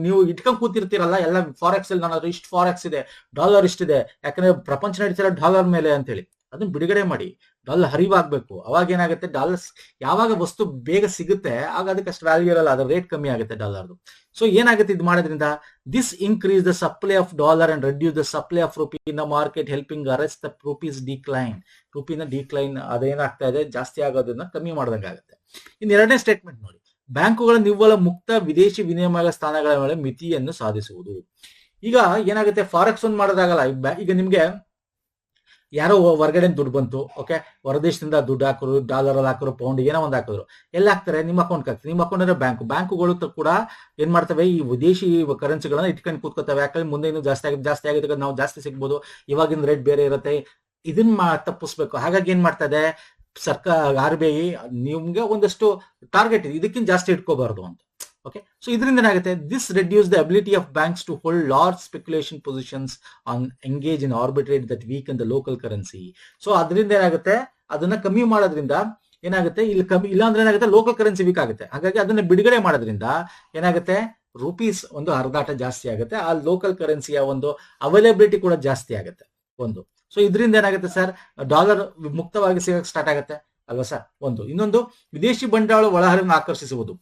ನೀವು ಇಟ್ಕೊಂಡ್ ಕೂತಿರ್ತೀರಲ್ಲ, ಎಲ್ಲ ಫಾರೆಕ್ಸ್ ಅಲ್ಲಿ ನಾನು ಇಷ್ಟು ಫಾರೆಕ್ಸ್ ಇದೆ, ಡಾಲರ್ ಇಷ್ಟಿದೆ, ಯಾಕಂದ್ರೆ ಪ್ರಪಂಚ ನಡೀತಿರೋ ಡಾಲರ್ ಮೇಲೆ ಅಂತೇಳಿ ಅದನ್ನ ಬಿಡುಗಡೆ ಮಾಡಿ ಡಾಲರ್ ಹರಿವಾಗಬೇಕು. ಅವಾಗ ಏನಾಗುತ್ತೆ, ಡಾಲರ್ಸ್ ಯಾವಾಗ ವಸ್ತು ಬೇಗ ಸಿಗುತ್ತೆ ಆಗ ಅದಕ್ಕೆ ಅಷ್ಟು ವ್ಯಾಲ್ಯೂ ಇರಲ್ಲ, ಅದ್ರ ರೇಟ್ ಕಮ್ಮಿ ಆಗುತ್ತೆ ಡಾಲರ್ದು. ಸೊ ಏನಾಗುತ್ತೆ ಇದು ಮಾಡೋದ್ರಿಂದ? This increase the supply of dollar and reduce the supply of rupee in the market, helping arrest the rupee's decline. ರುಪಿನ ಡಿಕ್ಲೈನ್ ಅದೇನಾಗ್ತಾ ಇದೆ, ಜಾಸ್ತಿ ಆಗೋದನ್ನ ಕಮ್ಮಿ ಮಾಡ್ದಂಗೆ ಆಗುತ್ತೆ. ಇನ್ನು ಎರಡನೇ ಸ್ಟೇಟ್ಮೆಂಟ್ ನೋಡಿ, ಬ್ಯಾಂಕುಗಳ ನಿವ್ವಳ ಮುಕ್ತ ವಿದೇಶಿ ವಿನಿಮಯ ಸ್ಥಾನಗಳ ಮೇಲೆ ಮಿತಿಯನ್ನು ಸಾಧಿಸುವುದು. ಈಗ ಏನಾಗುತ್ತೆ, ಫಾರೆಕ್ಸ್ ಒಂದು ಮಾಡೋದಾಗಲ್ಲ. ಈಗ ನಿಮ್ಗೆ ಯಾರೋ ಹೊರಗಡೆ ದುಡ್ಡು ಬಂತು, ಓಕೆ, ಹೊರದೇಶದಿಂದ ದುಡ್ಡು ಹಾಕೋರು, ಡಾಲರ್ ಅಲ್ಲಿ ಹಾಕೋರು, ಪೌಂಡ್ ಏನೋ ಒಂದು ಹಾಕಿದ್ರು, ಎಲ್ಲ ಹಾಕ್ತಾರೆ, ನಿಮ್ಮ ಅಕೌಂಟ್ ಹಾಕ್ತಾರೆ. ನಿಮ್ಮ ಅಕೌಂಟ್ ಅಂದ್ರೆ ಬ್ಯಾಂಕುಗಳು ಕೂಡ ಏನ್ ಮಾಡ್ತವೆ, ಈ ವಿದೇಶಿ ಕರೆನ್ಸಿಗಳನ್ನ ಇಟ್ಕೊಂಡು ಕೂತ್ಕೋತವೆ. ಯಾಕಂದ್ರೆ ಮುಂದೆ ಇನ್ನೂ ಜಾಸ್ತಿ ಆಗಿದೆ, ನಾವು ಜಾಸ್ತಿ ಸಿಗ್ಬೋದು, ಇವಾಗಿನ ರೇಟ್ ಬೇರೆ ಇರುತ್ತೆ. ಇದನ್ನ ತಪ್ಪಿಸ್ಬೇಕು. ಹಾಗಾಗಿ ಏನ್ ಮಾಡ್ತದೆ ಸರ್ಕಾರ, RBI ನಿಮ್ಗೆ ಒಂದಷ್ಟು ಟಾರ್ಗೆಟ್ ಇದೆ, ಇದಕ್ಕಿಂತ ಜಾಸ್ತಿ ಇಟ್ಕೋಬಾರ್ದು ಅಂತ. ಓಕೆ, ಸೊ ಇದರಿಂದ ಏನಾಗುತ್ತೆ, this reduce the ability of banks to hold large speculation positions on engage in arbitrate that weak in the local currency. So ಅದರಿಂದ ಏನಾಗುತ್ತೆ, ಅದನ್ನ ಕಮ್ಮಿ ಮಾಡೋದ್ರಿಂದ ಏನಾಗುತ್ತೆ, ಇಲ್ಲಿ ಕಮ್ಮಿ ಇಲ್ಲ ಅಂದ್ರೆ ಏನಾಗುತ್ತೆ, ಲೋಕಲ್ ಕರೆನ್ಸಿ ವೀಕ್ ಆಗುತ್ತೆ. ಹಾಗಾಗಿ ಅದನ್ನ ಬಿಡುಗಡೆ ಮಾಡೋದ್ರಿಂದ ಏನಾಗುತ್ತೆ, ರುಪೀಸ್ ಒಂದು ಹರಿದಾಟ ಜಾಸ್ತಿ ಆಗುತ್ತೆ, ಆ ಲೋಕಲ್ ಕರೆನ್ಸಿಯ ಒಂದು ಅವೈಲಬಿಲಿಟಿ ಕೂಡ ಜಾಸ್ತಿ ಆಗುತ್ತೆ ಒಂದು. ಸೊ ಇದರಿಂದ ಏನಾಗುತ್ತೆ ಸರ್, ಡಾಲರ್ ಮುಕ್ತವಾಗಿ ಸಿಗಕ್ಕೆ ಸ್ಟಾರ್ಟ್ ಆಗುತ್ತೆ ಅಲ್ವಾ ಸರ್ ಒಂದು. ಇನ್ನೊಂದು, ವಿದೇಶಿ ಬಂಡವಾಳ ಒಳಹರಿವನ್ನು ಆಕರ್ಷಿಸುವುದು.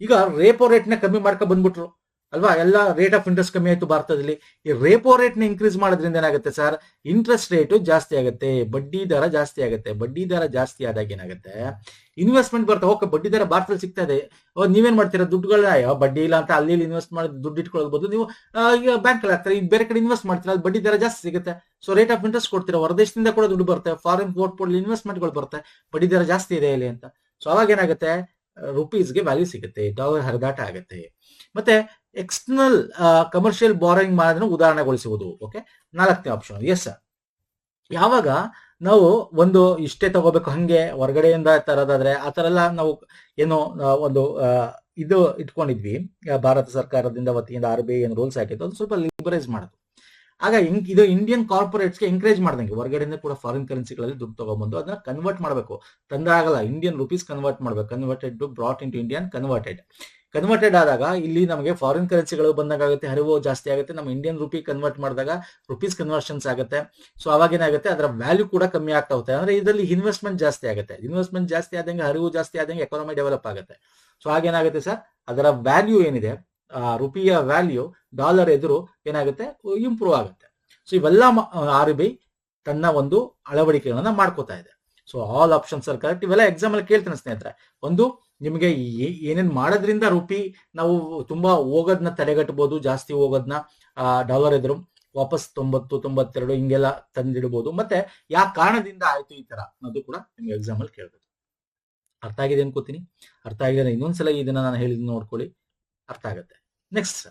ಈಗ ರೇಪೋ ರೇಟ್ ನ ಕಮ್ಮಿ ಮಾಡ್ಕೊ ಬಂದ್ಬಿಟ್ರು ಅಲ್ವಾ, ಎಲ್ಲ ರೇಟ್ ಆಫ್ ಇಂಟ್ರೆಸ್ಟ್ ಕಮ್ಮಿ ಆಯ್ತು ಭಾರತದಲ್ಲಿ. ಈ ರೇಪೋ ರೇಟ್ ನ ಇನ್ಕ್ರೀಸ್ ಮಾಡೋದ್ರಿಂದ ಏನಾಗುತ್ತೆ ಸರ್, ಇಂಟ್ರೆಸ್ಟ್ ರೇಟು ಜಾಸ್ತಿ ಆಗುತ್ತೆ, ಬಡ್ಡಿ ದರ ಜಾಸ್ತಿ ಆಗುತ್ತೆ. ಬಡ್ಡಿ ದರ ಜಾಸ್ತಿ ಆದಾಗ ಏನಾಗುತ್ತೆ, ಇನ್ವೆಸ್ಟ್ಮೆಂಟ್ ಬರ್ತಾ ಹೋಗಿ ಬಡ್ಡಿ ದರ ಭಾರತದಲ್ಲಿ ಸಿಗ್ತಾ ಇದೆ. ನೀವೇನ್ ಮಾಡ್ತೀರಾ, ದುಡ್ಡುಗಳನ್ನ ಬಡ್ಡಿ ಇಲ್ಲ ಅಂತ ಅಲ್ಲಿ ಇನ್ವೆಸ್ಟ್ ಮಾಡಿ ದುಡ್ಡು ಇಟ್ಕೊಳ್ಳೋದು ನೀವು ಈಗ ಬ್ಯಾಂಕ್ ಅಲ್ಲಿ ಹಾಕ್ತಾರೆ, ಈಗ ಬೇರೆ ಕಡೆ ಇನ್ವೆಸ್ಟ್ ಮಾಡ್ತೀರಾ, ಅದು ಬಡ್ಡಿ ದರ ಜಾಸ್ತಿ ಸಿಗುತ್ತೆ. ಸೊ ರೇಟ್ ಆಫ್ ಇಂಟ್ರೆಸ್ಟ್ ಕೊಡ್ತೀರಾ, ಹೊರದೇಶದಿಂದ ಕೂಡ ದುಡ್ಡು ಬರುತ್ತೆ, ಫಾರಿನ್ ಪೋರ್ಟ್ಫೋಲಿಯೋ ಇನ್ವೆಸ್ಟ್ಮೆಂಟ್ಗಳು ಬರುತ್ತೆ, ಬಡ್ಡಿ ದರ ಜಾಸ್ತಿ ಇದೆ ಇಲ್ಲಿ ಅಂತ. ಸೊ ಅವಾಗ ಏನಾಗುತ್ತೆ, ರುಪೀಸ್ಗೆ ವ್ಯಾಲ್ಯೂ ಸಿಗುತ್ತೆ, ಡಾಲರ್ ಹರಿದಾಟ ಆಗುತ್ತೆ. ಮತ್ತೆ ಎಕ್ಸ್ಟರ್ನಲ್ ಕಮರ್ಷಿಯಲ್ ಬಾರೋಯಿಂಗ್ ಮಾಡೋದನ್ನ ಉದಾಹರಣೆಗೊಳಿಸುವುದು. ಓಕೆ, 4ನೇ ಆಪ್ಷನ್. ಎಸ್ ಸರ್, ಯಾವಾಗ ನಾವು ಒಂದು ಇಷ್ಟೇ ತಗೋಬೇಕು ಹಂಗೆ ಹೊರಗಡೆಯಿಂದ ತರೋದಾದ್ರೆ ಆ ತರ ಎಲ್ಲ ನಾವು ಏನೋ ಒಂದು ಇದು ಇಟ್ಕೊಂಡಿದ್ವಿ, ಭಾರತ ಸರ್ಕಾರದಿಂದ ವತಿಯಿಂದ RBI ಏನು ರೂಲ್ಸ್ ಹಾಕಿತ್ತು, ಅದು ಸ್ವಲ್ಪ ಲಿಬರೈಸ್ ಮಾಡೋದು. ಆಗ ಇದು ಇಂಡಿಯನ್ ಕಾರ್ಪೊರೇಟ್ಸ್ಗೆ ಎಂಕರೇಜ್ ಮಾಡ್ದಂಗೆ ಹೊರಗಡೆಯಿಂದ ಕೂಡ ಫಾರಿನ್ ಕರೆನ್ಸಿಗಳಲ್ಲಿ ದುಡ್ಡು ತಗೊಂಡ್ಬಂದು ಅದನ್ನ ಕನ್ವರ್ಟ್ ಮಾಡಬೇಕು. ತಂದಾಗಲ್ಲ, ಇಂಡಿಯನ್ ರುಪೀಸ್ ಕನ್ವರ್ಟ್ ಮಾಡಬೇಕು. Converted to brought into Indian converted ಆದಾಗ ಇಲ್ಲಿ ನಮಗೆ ಫಾರಿನ್ ಕರೆನ್ಸಿಗಳು ಬಂದಾಗುತ್ತೆ, ಹರಿವು ಜಾಸ್ತಿ ಆಗುತ್ತೆ. ನಮ್ಮ ಇಂಡಿಯನ್ ರುಪಿ ಕನ್ವರ್ಟ್ ಮಾಡಿದಾಗ ರುಪೀಸ್ ಕನ್ವರ್ಷನ್ಸ್ ಆಗುತ್ತೆ. ಸೊ ಅವಾಗ ಏನಾಗುತ್ತೆ, ಅದರ ವ್ಯಾಲ್ಯೂ ಕೂಡ ಕಮ್ಮಿ ಆಗ್ತಾ ಹೋಗುತ್ತೆ. ಅಂದ್ರೆ ಇದರಲ್ಲಿ ಇನ್ವೆಸ್ಟ್ಮೆಂಟ್ ಜಾಸ್ತಿ ಆಗುತ್ತೆ. ಇನ್ವೆಸ್ಟ್ಮೆಂಟ್ ಜಾಸ್ತಿ ಆದಂಗೆ ಹರಿವು ಜಾಸ್ತಿ ಆದಂಗೆ ಎಕಾನಮಿ ಡೆವಲಪ್ ಆಗುತ್ತೆ. ಸೊ ಹಾಗೇನಾಗುತ್ತೆ ಸರ್, ಅದರ ವ್ಯಾಲ್ಯೂ ಏನಿದೆ, ರುಪಿಯ ವ್ಯಾಲ್ಯೂ ಡಾಲರ್ ಎದುರು ಏನಾಗುತ್ತೆ, ಇಂಪ್ರೂವ್ ಆಗುತ್ತೆ. ಸೊ ಇವೆಲ್ಲ RBI ತನ್ನ ಒಂದು ಅಳವಡಿಕೆಗಳನ್ನ ಮಾಡ್ಕೋತಾ ಇದೆ. So all options are correct. ಇವೆಲ್ಲ ಎಕ್ಸಾಮ್ ಅಲ್ಲಿ ಕೇಳ್ತೇನೆ ಸ್ನೇಹಿತರೆ. ಒಂದು, ನಿಮಗೆ ಏನೇನ್ ಮಾಡೋದ್ರಿಂದ ರುಪಿ ನಾವು ತುಂಬಾ ಹೋಗೋದನ್ನ ತಡೆಗಟ್ಟಬಹುದು, ಜಾಸ್ತಿ ಹೋಗೋದನ್ನ ಡಾಲರ್ ಎದುರು ವಾಪಸ್ 90, 92 ಹಿಂಗೆಲ್ಲ ತಂದಿಡಬಹುದು. ಮತ್ತೆ ಯಾವ ಕಾರಣದಿಂದ ಆಯ್ತು ಈ ತರ ಅನ್ನೋದು ಕೂಡ ನಿಮ್ಗೆ ಎಕ್ಸಾಮ್ ಅಲ್ಲಿ ಕೇಳ್ಬೋದು. ಅರ್ಥ ಆಗಿದೆ ಅನ್ಕೋತೀನಿ. ಅರ್ಥ ಆಗಿದೆ, ಇನ್ನೊಂದ್ಸಲ ಇದನ್ನ ನಾನು ಹೇಳಿದ್ ನೋಡ್ಕೊಳ್ಳಿ, ಅರ್ಥ ಆಗುತ್ತೆ. Next,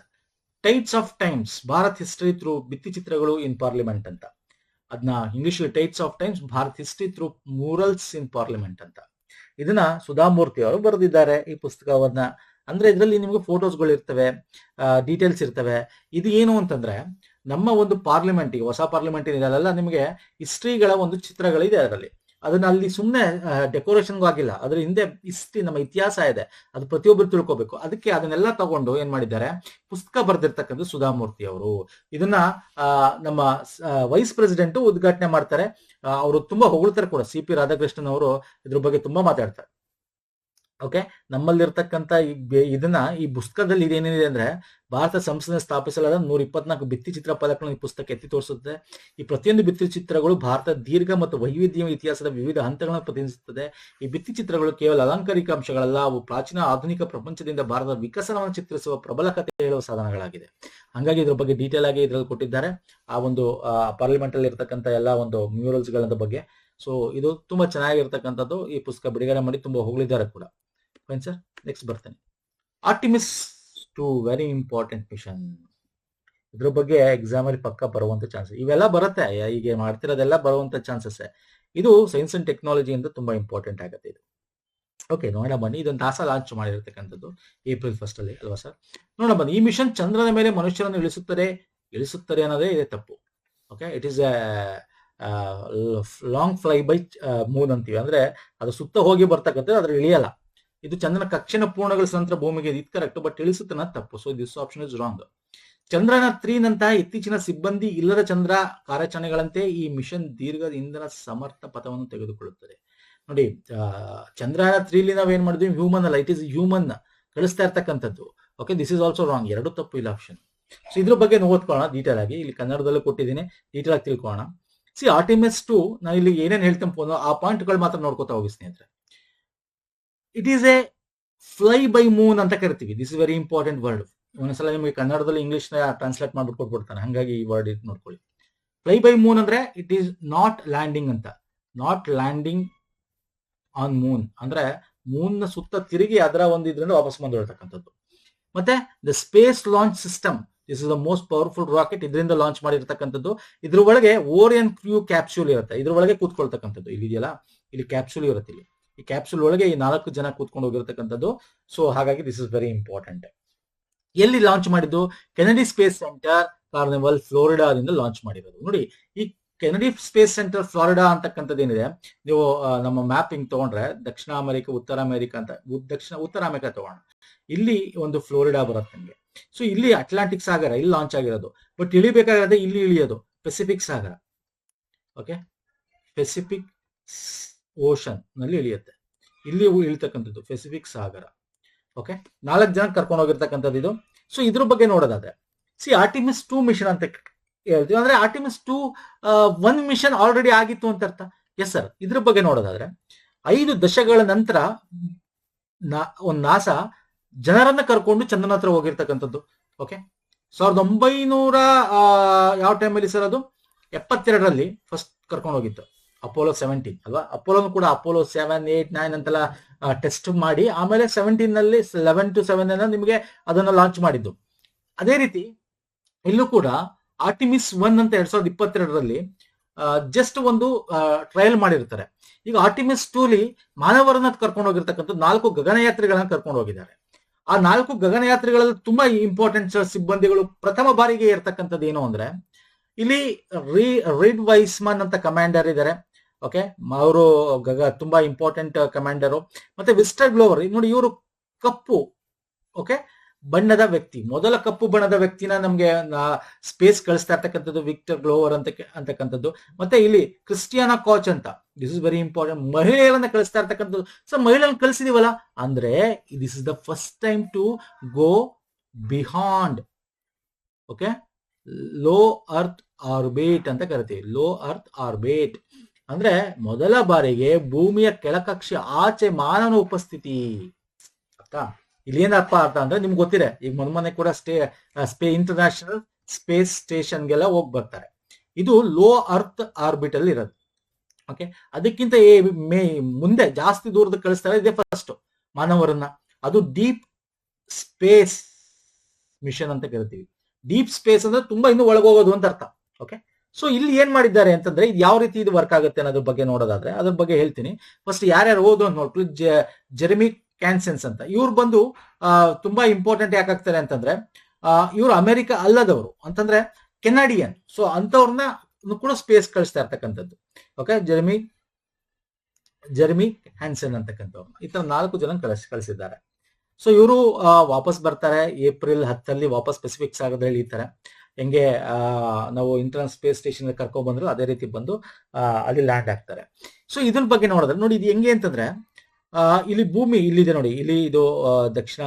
tides of times Bharat history through ಭಿತ್ತಿ ಚಿತ್ರಗಳು ಇನ್ ಪಾರ್ಲಿಮೆಂಟ್ ಅಂತ. ಅದನ್ನ English tides of times Bharat history through murals in parliament ಅಂತ. ಇದನ್ನ ಸುಧಾಮೂರ್ತಿ ಅವರು ಬರೆದಿದ್ದಾರೆ ಈ ಪುಸ್ತಕವನ್ನ. ಅಂದ್ರೆ ಇದರಲ್ಲಿ ನಿಮ್ಗೆ ಫೋಟೋಸ್ಗಳು ಇರ್ತವೆ, ಡೀಟೇಲ್ಸ್ ಇರ್ತವೆ. ಇದು ಏನು ಅಂತಂದ್ರೆ, ನಮ್ಮ ಒಂದು ಪಾರ್ಲಿಮೆಂಟ್, ಹೊಸ ಪಾರ್ಲಿಮೆಂಟ್ ಇದೆಲ್ಲ ನಿಮಗೆ ಹಿಸ್ಟ್ರಿಗಳ ಒಂದು ಚಿತ್ರಗಳಿದೆ ಅದರಲ್ಲಿ. ಅದನ್ನ ಅಲ್ಲಿ ಸುಮ್ಮನೆ ಡೆಕೋರೇಷನ್ಗೂ ಆಗಿಲ್ಲ, ಅದ್ರ ಹಿಂದೆ ಹಿಸ್ಟ್ರಿ, ನಮ್ಮ ಇತಿಹಾಸ ಇದೆ, ಅದು ಪ್ರತಿಯೊಬ್ಬರು ತಿಳ್ಕೊಬೇಕು. ಅದಕ್ಕೆ ಅದನ್ನೆಲ್ಲ ತಗೊಂಡು ಏನ್ ಮಾಡಿದ್ದಾರೆ, ಪುಸ್ತಕ ಬರೆದಿರ್ತಕ್ಕಂಥ ಸುಧಾಮೂರ್ತಿ ಅವರು. ಇದನ್ನ ನಮ್ಮ ವೈಸ್ ಪ್ರೆಸಿಡೆಂಟ್ ಉದ್ಘಾಟನೆ ಮಾಡ್ತಾರೆ. ಅವರು ತುಂಬಾ ಹೊಗಳ್ತಾರೆ ಕೂಡ. CP ರಾಧಾಕೃಷ್ಣನ್ ಅವರು ಇದ್ರ ಬಗ್ಗೆ ತುಂಬಾ ಮಾತಾಡ್ತಾರೆ. ಓಕೆ, ನಮ್ಮಲ್ಲಿರ್ತಕ್ಕಂಥ ಇದನ್ನ ಈ ಪುಸ್ತಕದಲ್ಲಿ ಇದೇನಿದೆ ಅಂದ್ರೆ, ಭಾರತ ಸಂಸದ ಸ್ಥಾಪಿಸಲಾದ 124 ಭಿತ್ತಿ ಚಿತ್ರ ಫಲಕಗಳನ್ನು ಈ ಪುಸ್ತಕ ಎತ್ತಿ ತೋರಿಸುತ್ತದೆ. ಈ ಪ್ರತಿಯೊಂದು ಭಿತ್ತಿ ಚಿತ್ರಗಳು ಭಾರತ ದೀರ್ಘ ಮತ್ತು ವೈವಿಧ್ಯ ಇತಿಹಾಸದ ವಿವಿಧ ಹಂತಗಳನ್ನು ಪ್ರತಿನಿಧಿಸುತ್ತದೆ. ಈ ಭಿತ್ತಿ ಚಿತ್ರಗಳು ಕೇವಲ ಅಲಂಕಾರಿಕ ಅಂಶಗಳಲ್ಲ, ಅವು ಪ್ರಾಚೀನ ಆಧುನಿಕ ಪ್ರಪಂಚದಿಂದ ಭಾರತದ ವಿಕಸನವನ್ನು ಚಿತ್ರಿಸುವ ಪ್ರಬಲ ಕಥೆ ಹೇಳುವ ಸಾಧನಗಳಾಗಿದೆ. ಹಾಗಾಗಿ ಇದ್ರ ಬಗ್ಗೆ ಡೀಟೇಲ್ ಆಗಿ ಇದ್ರಲ್ಲಿ ಕೊಟ್ಟಿದ್ದಾರೆ, ಆ ಒಂದು ಪಾರ್ಲಿಮೆಂಟ್ ಅಲ್ಲಿ ಇರ್ತಕ್ಕಂಥ ಎಲ್ಲ ಒಂದು ಮ್ಯೂರಲ್ಸ್ ಗಳ ಬಗ್ಗೆ. ಸೊ ಇದು ತುಂಬಾ ಚೆನ್ನಾಗಿರ್ತಕ್ಕಂಥದ್ದು. ಈ ಪುಸ್ತಕ ಬಿಡುಗಡೆ ಮಾಡಿ ತುಂಬಾ ಹೊಗಳಿದ್ದಾರೆ ಕೂಡ. ಫೈನ್ ಸರ್, ನೆಕ್ಸ್ಟ್ ಬರ್ತೇನೆ. Artemis 2 very important mission. ಇದ್ರ ಬಗ್ಗೆ ಎಕ್ಸಾಮ್ ಅಲ್ಲಿ ಪಕ್ಕ ಬರುವಂತ ಚಾನ್ಸಸ್ ಇವೆಲ್ಲ ಬರುತ್ತೆ. ಈಗ ಮಾಡ್ತಿರೋದೆಲ್ಲ ಬರುವಂತ ಚಾನ್ಸಸ್. ಇದು ಸೈನ್ಸ್ ಅಂಡ್ ಟೆಕ್ನಾಲಜಿ ಅಂತ ತುಂಬಾ ಇಂಪಾರ್ಟೆಂಟ್ ಆಗುತ್ತೆ ಇದು. ಓಕೆ, ನೋಡೋಣ ಬನ್ನಿ. ಇದೊಂದು ನಾಸಾ ಲಾಂಚ್ ಮಾಡಿರ್ತಕ್ಕಂಥದ್ದು April 1 ಅಲ್ಲಿ ಅಲ್ವಾ ಸರ್. ನೋಡೋಣ ಬನ್ನಿ. ಈ ಮಿಷನ್ ಚಂದ್ರನ ಮೇಲೆ ಮನುಷ್ಯರನ್ನು ಇಳಿಸುತ್ತದೆ ಅನ್ನೋದೇ ಇದೆ ತಪ್ಪು. Okay, it is long fly by Moon ಅಂತೀವಿ. ಅಂದ್ರೆ ಅದು ಸುತ್ತ ಹೋಗಿ ಬರ್ತಕ್ಕಂಥದ್ದು, ಅದ್ರ ಇಳಿಯಲ್ಲ. ಇದು ಚಂದ್ರನ ಕಕ್ಷೆನ ಪೂರ್ಣಗೊಳಿಸಿದ ನಂತರ ಭೂಮಿಗೆ ಇದು ಕರೆಕ್ಟ್, ಬಟ್ ಇಳಿಸುತ್ತೆ ತಪ್ಪು. So this option is wrong. ಚಂದ್ರನ 3 ನಂತಹ ಇತ್ತೀಚಿನ ಸಿಬ್ಬಂದಿ ಇಲ್ಲದ ಚಂದ್ರ ಕಾರ್ಯಾಚರಣೆಗಳಂತೆ ಈ ಮಿಷನ್ ದೀರ್ಘ ಇಂಧನ ಸಮರ್ಥ ಪಥವನ್ನು ತೆಗೆದುಕೊಳ್ಳುತ್ತದೆ. ನೋಡಿ, ಚಂದ್ರಯಾನ 3 ನಾವೇನ್ ಮಾಡಿದ್ವಿ, ಹ್ಯೂಮನ್ ಅಲ್ಲ, ಇಟ್ ಇಸ್ ಹ್ಯೂಮನ್ ಕಳಿಸ್ತಾ ಇರ್ತಕ್ಕಂಥದ್ದು. Okay, this is also wrong. ಎರಡು ತಪ್ಪು ಇಲ್ಲ ಆಪ್ಷನ್. ಸೊ ಇದ್ರ ಬಗ್ಗೆ ಓದ್ಕೊಳ್ಳೋಣ ಡೀಟೇಲ್ ಆಗಿ. ಇಲ್ಲಿ ಕನ್ನಡದಲ್ಲೂ ಕೊಟ್ಟಿದ್ದೀನಿ, ಡೀಟೇಲ್ ಆಗಿ ತಿಳ್ಕೊಳ್ಳೋಣ. ಸಿ ಆರ್ಟಿಮಿಸ್ 2 ನಾನು ಇಲ್ಲಿ ಏನೇನು ಹೇಳ್ತೇನೆ ಆ ಪಾಯಿಂಟ್ಗಳು ಮಾತ್ರ ನೋಡ್ಕೋತಾ ಹೋಗಿ ಸ್ನೇಹಿತರೆ. It is A fly by Moon ಅಂತ ಕರಿತೀವಿ. This is very important word. ಒಂದ್ಸಲ ನಿಮಗೆ ಕನ್ನಡದಲ್ಲಿ ಇಂಗ್ಲಿಷ್ ನ ಟ್ರಾನ್ಸ್ಲೇಟ್ ಮಾಡ್ಬಿಟ್ಟು ಕೊಟ್ಬಿಡ್ತಾನೆ, ಹಂಗಾಗಿ ಈ ವರ್ಡ್ ನೋಡ್ಕೊಳ್ಳಿ. ಫ್ಲೈ ಬೈ ಮೂನ್ ಅಂದ್ರೆ ಇಟ್ ಈಸ್ ನಾಟ್ ಲ್ಯಾಂಡಿಂಗ್ ಅಂತ. ನಾಟ್ ಲ್ಯಾಂಡಿಂಗ್ ಆನ್ ಮೂನ್ ಅಂದ್ರೆ ಮೂನ್ ನ ಸುತ್ತ ತಿರುಗಿ ಅದರ ಒಂದು ಇದ್ರಿಂದ ವಾಪಸ್ ಬಂದಿರತಕ್ಕಂಥದ್ದು. ಮತ್ತೆ the space launch system, this is the most powerful rocket. ಇದರಿಂದ ಲಾಂಚ್ ಮಾಡಿರ್ತಕ್ಕಂಥದ್ದು. ಇದ್ರ ಒಳಗೆ ಓರಿಯನ್ ಕ್ರೂ ಕ್ಯಾಪ್ಸೂಲ್ ಇರುತ್ತೆ, ಇದ್ರ ಒಳಗೆ ಕೂತ್ಕೊಳ್ತಕ್ಕಂಥದ್ದು. ಇಲ್ಲಿ ಇದೆಯಲ್ಲ, ಇಲ್ಲಿ ಕ್ಯಾಪ್ಸೂಲ್ ಇರುತ್ತೆ. ಇಲ್ಲಿ ಈ ಕ್ಯಾಪ್ಸೂಲ್ ಒಳಗೆ ಈ 4 ಜನ ಕೂತ್ಕೊಂಡು ಹೋಗಿರ್ತಕ್ಕಂಥದ್ದು. ಸೊ ಹಾಗಾಗಿ ದಿಸ್ ಇಸ್ ವೆರಿ ಇಂಪಾರ್ಟೆಂಟ್. ಎಲ್ಲಿ ಲಾಂಚ್ ಮಾಡಿದ್ದು? ಕೆನಡಿ ಸ್ಪೇಸ್ ಸೆಂಟರ್, ಕಾರ್ನಿವಲ್, ಫ್ಲೋರಿಡಾದಿಂದ ಲಾಂಚ್ ಮಾಡಿರೋದು. ನೋಡಿ, ಈ ಕೆನಡಿ ಸ್ಪೇಸ್ ಸೆಂಟರ್ ಫ್ಲೋರಿಡಾ ಅಂತಕ್ಕಂಥದ್ದು ಏನಿದೆ, ನೀವು ನಮ್ಮ ಮ್ಯಾಪಿಂಗ್ ತಗೊಂಡ್ರೆ ದಕ್ಷಿಣ ಅಮೆರಿಕ, ಉತ್ತರ ಅಮೆರಿಕ ಅಂತ, ಉತ್ತರ ಅಮೆರಿಕ ತಗೋಣ. ಇಲ್ಲಿ ಒಂದು ಫ್ಲೋರಿಡಾ ಬರುತ್ತೆ ನಿಮಗೆ. ಸೊ ಇಲ್ಲಿ ಅಟ್ಲಾಂಟಿಕ್ ಸಾಗರ ಇಲ್ಲಿ ಲಾಂಚ್ ಆಗಿರೋದು. ಬಟ್ ಇಳಿಬೇಕಾಗಿರೋದು ಇಲ್ಲಿ ಇಳಿಯೋದು ಪೆಸಿಫಿಕ್ ಸಾಗರ. ಓಕೆ, ಪೆಸಿಫಿಕ್ ಓಷನ್ ನಲ್ಲಿ ಇಳಿಯುತ್ತೆ. ಇಲ್ಲಿ ಇಳಿತಕ್ಕಂಥದ್ದು ಪೆಸಿಫಿಕ್ ಸಾಗರ. ಓಕೆ, 4 ಜನ ಕರ್ಕೊಂಡು ಹೋಗಿರ್ತಕ್ಕಂಥದ್ದು ಇದು. ಸೊ ಇದ್ರ ಬಗ್ಗೆ ನೋಡೋದಾದ್ರೆ, ಸಿ ಆರ್ಟಿಮಿಸ್ 2 ಮಿಷನ್ ಅಂತ ಹೇಳ್ತೀವಿ. ಅಂದ್ರೆ ಆರ್ಟಿಮಿಸ್ 2 1 ಮಿಷನ್ ಆಲ್ರೆಡಿ ಆಗಿತ್ತು ಅಂತ ಅರ್ಥ. Yes sir. ಇದ್ರ ಬಗ್ಗೆ ನೋಡೋದಾದ್ರೆ 5 ದಶಕಗಳ ನಂತರ ಒಂದು ನಾಸಾ ಜನರನ್ನ ಕರ್ಕೊಂಡು ಚಂದ್ರನ ಹತ್ರ ಹೋಗಿರ್ತಕ್ಕಂಥದ್ದು. ಓಕೆ, 1900 ಯಾವ ಟೈಮಲ್ಲಿ ಸರ್? ಅದು 72ರಲ್ಲಿ ಫಸ್ಟ್ ಕರ್ಕೊಂಡು ಹೋಗಿತ್ತು. ಅಪೋಲೋ 17 ಅಲ್ವಾ? ಅಪೋಲೋನು ಕೂಡ ಅಪೋಲೋ 7, 8, 9 ಅಂತೆಲ್ಲ ಟೆಸ್ಟ್ ಮಾಡಿ ಆಮೇಲೆ 17ನಲ್ಲಿ 11 to 7 ನಿಮಗೆ ಅದನ್ನ ಲಾಂಚ್ ಮಾಡಿದ್ದು. ಅದೇ ರೀತಿ ಇಲ್ಲೂ ಕೂಡ ಆರ್ಟಿಮಿಸ್ 1 ಅಂತ 2022ರಲ್ಲಿ ಜಸ್ಟ್ ಒಂದು ಟ್ರಯಲ್ ಮಾಡಿರ್ತಾರೆ. ಈಗ ಆರ್ಟಿಮಿಸ್ 2ಲಿ ಮಾನವರನ್ನ ಕರ್ಕೊಂಡು ಹೋಗಿರ್ತಕ್ಕಂಥ 4 ಗಗನಯಾತ್ರಿಗಳನ್ನ ಕರ್ಕೊಂಡು ಹೋಗಿದ್ದಾರೆ. ಆ 4 ಗಗನಯಾತ್ರಿಗಳಲ್ಲಿ ತುಂಬಾ ಇಂಪಾರ್ಟೆಂಟ್ ಸಿಬ್ಬಂದಿಗಳು ಪ್ರಥಮ ಬಾರಿಗೆ ಇರ್ತಕ್ಕಂಥದ್ದು ಏನು ಅಂದ್ರೆ, ಇಲ್ಲಿ ರೀಡ್ ವೈಸ್ಮನ್ ಅಂತ ಕಮಾಂಡರ್ ಇದ್ದಾರೆ. ಓಕೆ, ಅವರು ತುಂಬಾ ಇಂಪಾರ್ಟೆಂಟ್ ಕಮಾಂಡರು. ಮತ್ತೆ ವಿಸ್ಟರ್ ಗ್ಲೋವರ್ ನೋಡಿ, ಇವರು ಕಪ್ಪು ಓಕೆ ಬಣ್ಣದ ವ್ಯಕ್ತಿ, ಮೊದಲ ಕಪ್ಪು ಬಣ್ಣದ ವ್ಯಕ್ತಿನ ನಮ್ಗೆ ಸ್ಪೇಸ್ ಕಳಿಸ್ತಾ ಇರ್ತಕ್ಕಂಥದ್ದು ವಿಕ್ಟರ್ ಗ್ಲೋವರ್ ಅಂತಕ್ಕಂಥದ್ದು. ಮತ್ತೆ ಇಲ್ಲಿ ಕ್ರಿಸ್ಟಿಯಾನಾ ಕಾಚ್ ಅಂತ, ದಿಸ್ ಇಸ್ ವೆರಿ ಇಂಪಾರ್ಟೆಂಟ್, ಮಹಿಳೆಯರನ್ನ ಕಳಿಸ್ತಾ ಇರ್ತಕ್ಕಂಥದ್ದು. ಸೊ ಮಹಿಳೆಯರನ್ನ ಕಳಿಸಿದೀವಲ್ಲ ಅಂದ್ರೆ this is the first time to go beyond okay low earth orbit ಅಂತ ಕರಿತೀವಿ. ಲೋ ಅರ್ತ್ ಆರ್ಬಿಟ್ ಅಂದ್ರೆ ಮೊದಲ ಬಾರಿಗೆ ಭೂಮಿಯ ಕೆಳಕಕ್ಷೆ ಆಚೆ ಮಾನವನ ಉಪಸ್ಥಿತಿ. ಅರ್ಥ ಇಲ್ಲಿ ಏನಪ್ಪ ಅರ್ಥ ಅಂದ್ರೆ ನಿಮ್ಗೆ ಗೊತ್ತಿದೆ, ಈಗ ಮೊನ್ನೆ ಕೂಡ ಇಂಟರ್ನ್ಯಾಷನಲ್ ಸ್ಪೇಸ್ ಸ್ಟೇಷನ್ಗೆಲ್ಲ ಹೋಗಿ ಬರ್ತಾರೆ. ಇದು ಲೋ ಅರ್ತ್ ಆರ್ಬಿಟ್ ಅಲ್ಲಿ ಇರೋದು. ಓಕೆ, ಅದಕ್ಕಿಂತ ಮುಂದೆ ಜಾಸ್ತಿ ದೂರದ ಕಳಿಸ್ತಾರೆ. ಇದೇ ಫಸ್ಟ್ ಮಾನವರನ್ನ. ಅದು ಡೀಪ್ ಸ್ಪೇಸ್ ಮಿಷನ್ ಅಂತ ಕರಿತೀವಿ. ಡೀಪ್ ಸ್ಪೇಸ್ ಅಂದ್ರೆ ತುಂಬಾ ಇನ್ನು ಒಳಗೋಗೋದು ಅಂತ ಅರ್ಥ. ಓಕೆ, ಸೊ ಇಲ್ಲಿ ಏನ್ ಮಾಡಿದ್ದಾರೆ ಅಂತಂದ್ರೆ ಇದು ಯಾವ ರೀತಿ ಇದು ವರ್ಕ್ ಆಗುತ್ತೆ ಅನ್ನೋದ್ರ ಬಗ್ಗೆ ನೋಡೋದಾದ್ರೆ ಅದ್ರ ಬಗ್ಗೆ ಹೇಳ್ತೀನಿ. ಫಸ್ಟ್ ಯಾರ್ಯಾರು ಓದು ಅಂತ ನೋಡ್ಕೊಳ್ಳಿ. ಜೆರೆಮಿ ಕ್ಯಾನ್ಸೆನ್ಸ್ ಅಂತ ಇವ್ರು ಬಂದು ತುಂಬಾ ಇಂಪಾರ್ಟೆಂಟ್ ಯಾಕಾಗ್ತಾರೆ ಅಂತಂದ್ರೆ ಇವ್ರು ಅಮೆರಿಕ ಅಲ್ಲದವರು ಅಂತಂದ್ರೆ ಕೆನಡಿಯನ್. ಸೊ ಅಂತವ್ರನ್ನ ಕೂಡ ಸ್ಪೇಸ್ ಕಳಿಸ್ತಾ ಇರ್ತಕ್ಕಂಥದ್ದು. ಓಕೆ, ಜೆರೆಮಿ ಹ್ಯಾನ್ಸನ್ ಅಂತಕ್ಕಂಥವ್ರು ಈ ತರ 4 ಜನ ಕಳಿಸಿದ್ದಾರೆ. ಸೊ ಇವರು ವಾಪಸ್ ಬರ್ತಾರೆ. ಏಪ್ರಿಲ್ 10 ವಾಪಸ್ ಪೆಸಿಫಿಕ್ ಸಾಗರದಲ್ಲಿ ಇಳಿತಾರೆ. ಹೆಂಗೆ ನಾವು ಇಂಟರ್ನ್ಯಾಷನಲ್ ಸ್ಪೇಸ್ ಸ್ಟೇಷನ್ ಕರ್ಕೊಂಡ್ ಬಂದ್ರು ಅದೇ ರೀತಿ ಬಂದು ಅಲ್ಲಿ ಲ್ಯಾಂಡ್ ಆಗ್ತಾರೆ. ಸೊ ಇದ್ರ ಬಗ್ಗೆ ನೋಡಿದ್ರೆ ನೋಡಿ, ಇದು ಹೆಂಗೆ ಅಂತಂದ್ರೆ ಇಲ್ಲಿ ಭೂಮಿ ಇಲ್ಲಿದೆ ನೋಡಿ, ಇಲ್ಲಿ ಇದು ದಕ್ಷಿಣ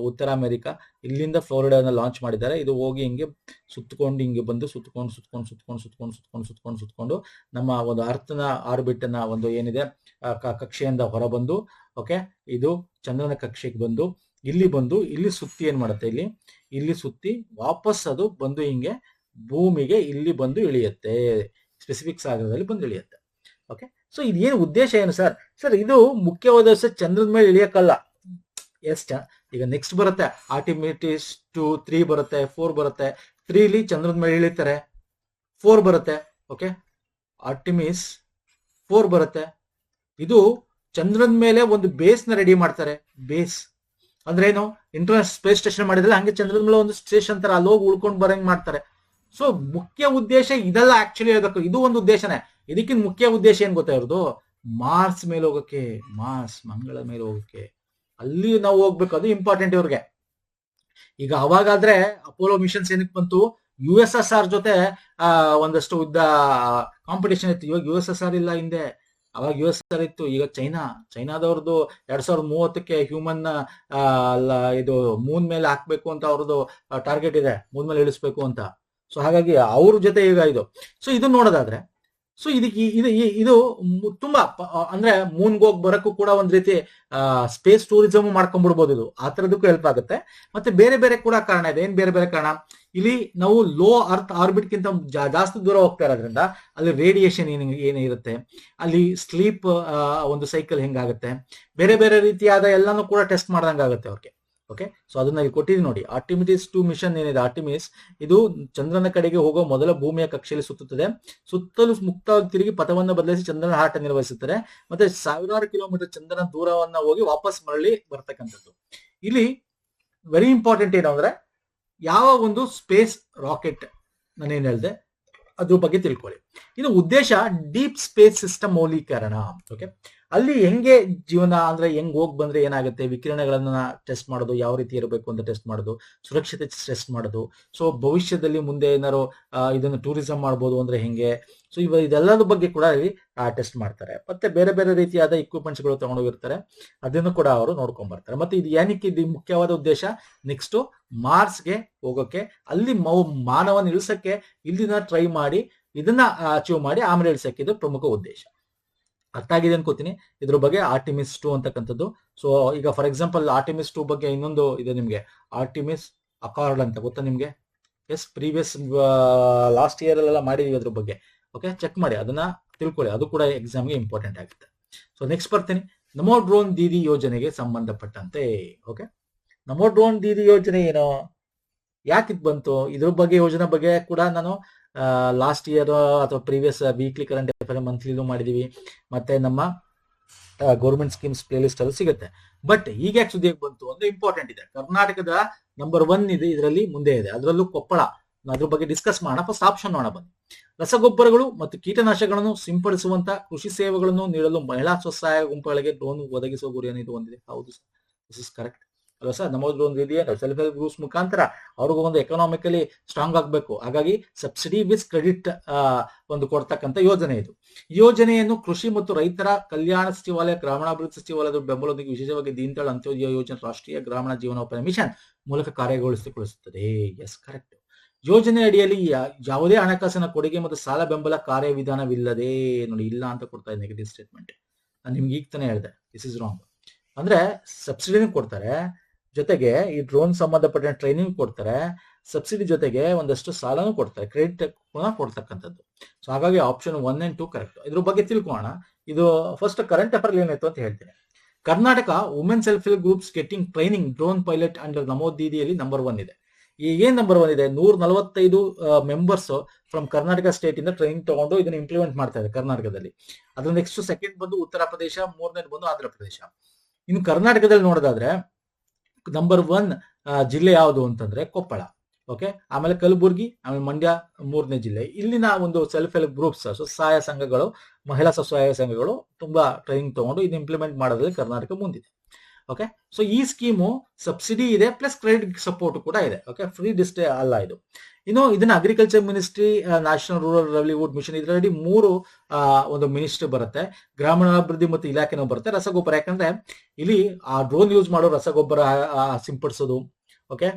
ಉತ್ತರ ಅಮೆರಿಕ, ಇಲ್ಲಿಂದ ಫ್ಲೋರಿಡಾನ ಲಾಂಚ್ ಮಾಡಿದ್ದಾರೆ. ಇದು ಹೋಗಿ ಹಿಂಗೆ ಸುತ್ತಕೊಂಡು ಹಿಂಗೆ ಬಂದು ಸುತ್ಕೊಂಡು ನಮ್ಮ ಒಂದು ಅರ್ಥನ ಆರ್ಬಿಟ್ ನ ಒಂದು ಏನಿದೆ ಕಕ್ಷೆಯಿಂದ ಹೊರಬಂದು ಓಕೆ ಇದು ಚಂದ್ರನ ಕಕ್ಷೆಗೆ ಬಂದು ಇಲ್ಲಿ ಸುತ್ತಿ ಏನ್ ಮಾಡುತ್ತೆ, ಇಲ್ಲಿ ಸುತ್ತಿ ವಾಪಸ್ ಅದು ಬಂದು ಹಿಂಗೆ ಭೂಮಿಗೆ ಇಲ್ಲಿ ಬಂದು ಇಳಿಯುತ್ತೆ. ಸ್ಪೆಸಿಫಿಕ್ ಸಾಗರದಲ್ಲಿ ಬಂದು ಇಳಿಯುತ್ತೆ. ಓಕೆ, ಸೊ ಇದೇನು ಉದ್ದೇಶ ಏನು ಸರ್? ಸರ್ ಇದು ಮುಖ್ಯವಾದ ಚಂದ್ರದ ಮೇಲೆ ಇಳಿಯಕ್ಕಲ್ಲ. ಈಗ ನೆಕ್ಸ್ಟ್ ಬರುತ್ತೆ ಆರ್ಟಿಮಿಸ್ 2, 3 ಬರುತ್ತೆ, 4 ಬರುತ್ತೆ. 3ಲಿ ಚಂದ್ರದ ಮೇಲೆ ಇಳಿತಾರೆ. 4 ಬರುತ್ತೆ. ಓಕೆ, ಆರ್ಟಿಮಿಸ್ 4 ಬರುತ್ತೆ. ಇದು ಚಂದ್ರದ ಮೇಲೆ ಒಂದು ಬೇಸ್ ನ ರೆಡಿ ಮಾಡ್ತಾರೆ. ಬೇಸ್ ಅಂದ್ರೆ ಏನು? ಇಂಟರ್ನ್ಯಾಷನಲ್ ಸ್ಪೇಸ್ ಸ್ಟೇಷನ್ ಮಾಡಿದ್ರೆ ಹಂಗೆ ಚಂದ್ರದ ಮೇಲೆ ಒಂದು ಸ್ಟೇಷನ್ ತರ ಅಲ್ಲಿ ಹೋಗಿ ಉಳ್ಕೊಂಡು ಬರಂಗ್ ಮಾಡ್ತಾರೆ. ಸೊ ಮುಖ್ಯ ಉದ್ದೇಶ ಇದೆಲ್ಲ ಆಕ್ಚುಲಿ ಹೇಳ್ಬೇಕು. ಇದು ಒಂದು ಉದ್ದೇಶನೇ. ಇದಕ್ಕಿಂತ ಮುಖ್ಯ ಉದ್ದೇಶ ಏನ್ ಗೊತ್ತಾ ಇರೋದು? ಮಾರ್ಸ್ ಮೇಲೆ ಹೋಗಕ್ಕೆ, ಮಂಗಳ ಮೇಲೆ ಹೋಗಕ್ಕೆ, ಅಲ್ಲಿ ನಾವು ಹೋಗ್ಬೇಕು. ಅದು ಇಂಪಾರ್ಟೆಂಟ್ ಇವ್ರಿಗೆ. ಈಗ ಅವಾಗಾದ್ರೆ ಅಪೋಲೋ ಮಿಷನ್ಸ್ ಏನಕ್ಕೆ ಬಂತು? USSR ಜೊತೆ ಒಂದಷ್ಟು ಕಾಂಪಿಟೇಷನ್ ಇತ್ತು. ಇವಾಗ USSR ಇಲ್ಲ, ಹಿಂದೆ ಅವಾಗ US ಇತ್ತು, ಈಗ ಚೈನಾದವ್ರದ್ದು 2030ಕ್ಕೆ ಹ್ಯೂಮನ್ ಇದು ಮೂನ್ ಮೇಲೆ ಹಾಕ್ಬೇಕು ಅಂತ ಅವ್ರದ್ದು ಟಾರ್ಗೆಟ್ ಇದೆ, ಮೂನ್ ಮೇಲೆ ಇಳಿಸ್ಬೇಕು ಅಂತ. ಸೊ ಹಾಗಾಗಿ ಅವ್ರ ಜೊತೆ ಈಗ ಇದು. ಸೊ ಇದು ನೋಡೋದಾದ್ರೆ, ಸೊ ಇದಕ್ಕೆ ಇದು ತುಂಬಾ ಅಂದ್ರೆ ಮೂನ್ಗೆ ಹೋಗಿ ಬರಕ್ಕೂ ಕೂಡ ಒಂದ್ ರೀತಿ ಸ್ಪೇಸ್ ಟೂರಿಸಮ್ ಮಾಡ್ಕೊಂಡ್ಬಿಡ್ಬೋದು. ಇದು ಆ ತರದಕ್ಕೂ ಹೆಲ್ಪ್ ಆಗುತ್ತೆ. ಮತ್ತೆ ಬೇರೆ ಬೇರೆ ಕೂಡ ಕಾರಣ ಇದೆ. ಏನ್ ಬೇರೆ ಬೇರೆ ಕಾರಣ? ಇಲ್ಲಿ ನಾವು ಲೋ ಅರ್ತ್ ಆರ್ಬಿಟ್ಗಿಂತ ಜಾಸ್ತಿ ದೂರ ಹೋಗ್ತಾ ಇರೋದ್ರಿಂದ ಅಲ್ಲಿ ರೇಡಿಯೇಷನ್ ಏನಿರುತ್ತೆ, ಅಲ್ಲಿ ಸ್ಲೀಪ್ ಒಂದು ಸೈಕಲ್ ಹೆಂಗಾಗುತ್ತೆ, ಬೇರೆ ಬೇರೆ ರೀತಿಯಾದ ಎಲ್ಲಾನು ಕೂಡ ಟೆಸ್ಟ್ ಮಾಡ್ದಂಗಾಗುತ್ತೆ ಅವ್ರಿಗೆ. ಓಕೆ, ಸೊ ಅದನ್ನ ಇಲ್ಲಿ ಕೊಟ್ಟಿದ್ದೀನಿ ನೋಡಿ. ಆರ್ಟಿಮಿಸ್ 2 ಮಿಷನ್ ಏನಿದೆ, ಆರ್ಟಿಮಿಸ್ ಇದು ಚಂದ್ರನ ಕಡೆಗೆ ಹೋಗೋ ಮೊದಲ ಭೂಮಿಯ ಕಕ್ಷೆಯಲ್ಲಿ ಸುತ್ತುತ್ತದೆ. ಸುತ್ತಲೂ ಮುಕ್ತವಾಗಿ ತಿರುಗಿ ಪಥವನ್ನು ಬದಲಿಸಿ ಚಂದ್ರನ ಹಾಟ ನಿರ್ವಹಿಸುತ್ತದೆ. ಮತ್ತೆ 1000 ಕಿಲೋಮೀಟರ್ ಚಂದ್ರನ ದೂರವನ್ನ ಹೋಗಿ ವಾಪಸ್ ಮರಳಿ ಬರ್ತಕ್ಕಂಥದ್ದು. ಇಲ್ಲಿ ವೆರಿ ಇಂಪಾರ್ಟೆಂಟ್ ಏನು ಅಂದ್ರೆ, ಯಾವ ಒಂದು ಸ್ಪೇಸ್ ರಾಕೆಟ್ ನಾನೇನ್ ಹೇಳಿದೆ ಅದ್ರ ಬಗ್ಗೆ ತಿಳ್ಕೊಳ್ಳಿ. ಇನ್ನು ಉದ್ದೇಶ ಡೀಪ್ ಸ್ಪೇಸ್ ಸಿಸ್ಟಮ್ ಮೌಲ್ಯೀಕರಣ. ಓಕೆ, ಅಲ್ಲಿ ಹೆಂಗೆ ಜೀವನ ಅಂದ್ರೆ ಹೆಂಗ್ ಹೋಗ್ ಬಂದ್ರೆ ಏನಾಗುತ್ತೆ, ವಿಕಿರಣಗಳನ್ನ ಟೆಸ್ಟ್ ಮಾಡೋದು, ಯಾವ ರೀತಿ ಇರಬೇಕು ಅಂತ ಟೆಸ್ಟ್ ಮಾಡೋದು, ಸುರಕ್ಷತೆ ಟೆಸ್ಟ್ ಮಾಡೋದು. ಸೊ ಭವಿಷ್ಯದಲ್ಲಿ ಮುಂದೆ ಏನಾರು ಇದನ್ನು ಟೂರಿಸಂ ಮಾಡ್ಬೋದು ಅಂದ್ರೆ ಹೆಂಗೆ. ಸೊ ಇದೆಲ್ಲದ ಬಗ್ಗೆ ಕೂಡ ಇಲ್ಲಿ ಟೆಸ್ಟ್ ಮಾಡ್ತಾರೆ. ಮತ್ತೆ ಬೇರೆ ಬೇರೆ ರೀತಿಯಾದ ಇಕ್ವಿಪ್ಮೆಂಟ್ಸ್ ಗಳು ತಗೊಂಡೋಗಿರ್ತಾರೆ, ಅದನ್ನು ಕೂಡ ಅವರು ನೋಡ್ಕೊಂಡ್ ಬರ್ತಾರೆ. ಮತ್ತೆ ಇದು ಏನಕ್ಕೆ ಇದು ಮುಖ್ಯವಾದ ಉದ್ದೇಶ, ನೆಕ್ಸ್ಟ್ ಮಾರ್ಸ್ಗೆ ಹೋಗೋಕೆ, ಅಲ್ಲಿ ಮಾನವನ ಇಳಿಸಕ್ಕೆ ಇಲ್ಲಿನ ಟ್ರೈ ಮಾಡಿ ಇದನ್ನ ಅಚೀವ್ ಮಾಡಿ ಆಮೇಲೆ ಇಳಿಸಕ್ಕೆ ಇದು ಪ್ರಮುಖ ಉದ್ದೇಶ. ಅರ್ಥ ಆಗಿದೆ ಅನ್ಕೋತೀನಿ ಇದ್ರ ಬಗ್ಗೆ. ಆರ್ಟಿಮಿಸ್ 2 ಅಂತಕ್ಕಂಥದ್ದು. ಸೊ ಈಗ ಫಾರ್ ಎಕ್ಸಾಂಪಲ್ ಆರ್ಟಿಮಿಸ್ 2 ಬಗ್ಗೆ ಇನ್ನೊಂದು ಇದೆ ನಿಮ್ಗೆ, ಆರ್ಟಿಮಿಸ್ ಅಕಾರ್ಡ್ ಅಂತ ಗೊತ್ತಾ ನಿಮ್ಗೆ? ಎಸ್, ಪ್ರೀವಿಯಸ್ ಲಾಸ್ಟ್ ಇಯರ್ ಅಲ್ಲೆಲ್ಲ ಮಾಡಿದೀವಿ ಅದ್ರ ಬಗ್ಗೆ. ಓಕೆ, ಚೆಕ್ ಮಾಡಿ, ಅದನ್ನ ತಿಳ್ಕೊಳ್ಳಿ, ಅದು ಕೂಡ ಎಕ್ಸಾಮ್ಗೆ ಇಂಪಾರ್ಟೆಂಟ್ ಆಗುತ್ತೆ. ಸೊ ನೆಕ್ಸ್ಟ್ ಬರ್ತೀನಿ, ನಮೋ ಡ್ರೋನ್ ದೀದಿ ಯೋಜನೆಗೆ ಸಂಬಂಧಪಟ್ಟಂತೆ. ಓಕೆ, ನಮೋ ಡ್ರೋನ್ ದೀದಿ ಯೋಜನೆ ಏನೋ, ಯಾಕೆ ಇದು ಬಂತು, ಇದ್ರ ಬಗ್ಗೆ ಯೋಜನೆ ಬಗ್ಗೆ ಕೂಡ ನಾನು ಲಾಸ್ಟ್ ಇಯರ್ ಅಥವಾ ಪ್ರೀವಿಯಸ್ ವೀಕ್ಲಿ ಕರೆಂಟ್ ಅಫೇರ್ ಮಂತ್ಲಿನೂ ಮಾಡಿದೀವಿ. ಮತ್ತೆ ನಮ್ಮ ಗೌರ್ಮೆಂಟ್ ಸ್ಕೀಮ್ಸ್ ಪ್ಲೇ ಲಿಸ್ಟ್ ಅಲ್ಲಿ ಸಿಗುತ್ತೆ. ಬಟ್ ಈಗ ಯಾಕೆ ಸುದ್ದಿಗೆ ಬಂತು ಅಂದ್ರೆ ಇಂಪಾರ್ಟೆಂಟ್ ಇದೆ. ಕರ್ನಾಟಕದ ನಂಬರ್ 1 ಇದೆ ಇದರಲ್ಲಿ, ಮುಂದೆ ಇದೆ, ಅದರಲ್ಲೂ ಕೊಪ್ಪಳ. ಅದ್ರ ಬಗ್ಗೆ ಡಿಸ್ಕಸ್ ಮಾಡೋಣ. ಫಸ್ಟ್ ಆಪ್ಷನ್ ನೋಡೋಣ ಬನ್ನಿ. ರಸಗೊಬ್ಬರಗಳು ಮತ್ತು ಕೀಟನಾಶಕಗಳನ್ನು ಸಿಂಪಡಿಸುವಂತ ಕೃಷಿ ಸೇವೆಗಳನ್ನು ನೀಡಲು ಮಹಿಳಾ ಸ್ವಸಹಾಯ ಗುಂಪುಗಳಿಗೆ ಡ್ರೋನ್ ಒದಗಿಸುವ ಗುರಿಯನ್ನು ಇದು ಹೊಂದಿದೆ. ಹೌದು ಸರ್, ದಿಸ್ ಇಸ್ ಕರೆಕ್ಟ್ ಅಲ್ವಾ ಸರ್? ನಮ್ಮದು ಡ್ರೋನ್ ಇದೆಯಾ, ಸೆಲ್ಫ್ ಹೆಲ್ಪ್ ಗ್ರೂಪ್ಸ್ ಮುಖಾಂತರ ಅವ್ರಿಗೂ ಒಂದು ಎಕನಾಮಿಕಲಿ ಸ್ಟ್ರಾಂಗ್ ಆಗಬೇಕು. ಹಾಗಾಗಿ ಸಬ್ಸಿಡಿ ವಿತ್ ಕ್ರೆಡಿಟ್ ಒಂದು ಕೊಡ್ತಕ್ಕಂಥ ಯೋಜನೆ ಇದು. ಯೋಜನೆಯನ್ನು ಕೃಷಿ ಮತ್ತು ರೈತರ ಕಲ್ಯಾಣ ಸಚಿವಾಲಯ, ಗ್ರಾಮೀಣಾಭಿವೃದ್ಧಿ ಸಚಿವಾಲಯದ ಬೆಂಬಲದೊಂದಿಗೆ ವಿಶೇಷವಾಗಿ ದೀನ್ ದಯಾಳ್ ಅಂತ್ಯೋದಯ ಯೋಜನೆ ರಾಷ್ಟ್ರೀಯ ಗ್ರಾಮೀಣ ಜೀವನೋಪಾಯ ಮಿಷನ್ ಮೂಲಕ ಕಾರ್ಯಗೊಳಿಸಿಕೊಳ್ಳುತ್ತದೆ. S, correct. ಯೋಜನೆ ಅಡಿಯಲ್ಲಿ ಯಾವುದೇ ಹಣಕಾಸಿನ ಕೊಡುಗೆ ಮತ್ತು ಸಾಲ ಬೆಂಬಲ ಕಾರ್ಯವಿಧಾನವಿಲ್ಲದೆ, ನೋಡಿ ಇಲ್ಲ ಅಂತ ಕೊಡ್ತಾ ಇದೆ ನೆಗೆಟಿವ್ ಸ್ಟೇಟ್ಮೆಂಟ್. ನಾನು ನಿಮ್ಗೆ ಈಗ ತಾನೇ ಹೇಳಿದೆ, ದಿಸ್ ಇಸ್ ರಾಂಗ್. ಅಂದ್ರೆ ಸಬ್ಸಿಡಿನೂ ಕೊಡ್ತಾರೆ, ಜೊತೆಗೆ ಈ ಡ್ರೋನ್ ಸಂಬಂಧಪಟ್ಟ ಟ್ರೈನಿಂಗ್ ಕೊಡ್ತಾರೆ, ಸಬ್ಸಿಡಿ ಜೊತೆಗೆ ಒಂದಷ್ಟು ಸಾಲನೂ ಕೊಡ್ತಾರೆ, ಕ್ರೆಡಿಟ್ ಕೊಡ್ತಕ್ಕಂಥದ್ದು. ಸೊ ಹಾಗಾಗಿ ಆಪ್ಷನ್ 1 and 2 ಕರೆಕ್ಟ್. ಇದ್ರ ಬಗ್ಗೆ ತಿಳ್ಕೊಳ್ಳೋಣ. ಇದು ಫಸ್ಟ್ ಕರೆಂಟ್ ಅಫೇರ್ ಏನಾಯ್ತು ಅಂತ ಹೇಳ್ತೀನಿ. Karnataka women self help groups getting training drone pilot under ನಮೋ ದೀದಿಯಲ್ಲಿ ನಂಬರ್ 1 ಇದೆ. ಏನ್ ನಂಬರ್ 1 ಇದೆ, 145 ಮೆಂಬರ್ಸ್ ಫ್ರಮ್ ಕರ್ನಾಟಕ ಸ್ಟೇಟ್ ಇಂದ ಟ್ರೈನಿಂಗ್ ತಗೊಂಡು ಇದನ್ನ ಇಂಪ್ಲಿಮೆಂಟ್ ಮಾಡ್ತಾ ಇದೆ ಕರ್ನಾಟಕದಲ್ಲಿ. ಅದ್ರ ನೆಕ್ಸ್ಟ್ ಸೆಕೆಂಡ್ ಬಂದು ಉತ್ತರ ಪ್ರದೇಶ, 3ನೇದು ಬಂದು ಆಂಧ್ರ ಪ್ರದೇಶ. ಇನ್ನು ಕರ್ನಾಟಕದಲ್ಲಿ ನೋಡೋದಾದ್ರೆ ನಂಬರ್ 1 ಜಿಲ್ಲೆ ಯಾವುದು ಅಂತಂದ್ರೆ ಕೊಪ್ಪಳ. ಓಕೆ, ಆಮೇಲೆ ಕಲಬುರ್ಗಿ, ಆಮೇಲೆ ಮಂಡ್ಯ 3ನೇ ಜಿಲ್ಲೆ. ಇಲ್ಲಿನ ಒಂದು ಸೆಲ್ಫ್ ಹೆಲ್ಪ್ ಗ್ರೂಪ್ಸ್, ಸ್ವಸಹಾಯ ಸಂಘಗಳು, ಮಹಿಳಾ ಸ್ವಸಹಾಯ ಸಂಘಗಳು ತುಂಬಾ ಟ್ರೈನಿಂಗ್ ತಗೊಂಡು ಇದು ಇಂಪ್ಲಿಮೆಂಟ್ ಮಾಡೋದ್ರಲ್ಲಿ ಕರ್ನಾಟಕ ಮುಂದಿದೆ. ಓಕೆ, ಸೊ ಈ ಸ್ಕೀಮು ಸಬ್ಸಿಡಿ ಇದೆ ಪ್ಲಸ್ ಕ್ರೆಡಿಟ್ ಸಪೋರ್ಟ್ ಕೂಡ ಇದೆ. ಓಕೆ, ಫ್ರೀ ಡಿಸ್ಟೇ ಅಲ್ಲ ಇದು. ಇನ್ನು ಇದನ್ನ agriculture ministry, national rural livelihood mission, ಇದರಲ್ಲಿ 3 ಒಂದು ಮಿನಿಸ್ಟ್ರಿ ಬರುತ್ತೆ. ಗ್ರಾಮೀಣಾಭಿವೃದ್ಧಿ ಮತ್ತು ಇಲಾಖೆನೂ ಬರುತ್ತೆ. ರಸಗೊಬ್ಬರ, ಯಾಕಂದ್ರೆ ಇಲ್ಲಿ ಆ ಡ್ರೋನ್ ಯೂಸ್ ಮಾಡೋ ರಸಗೊಬ್ಬರ ಸಿಂಪಡಿಸೋದು. ಓಕೆ,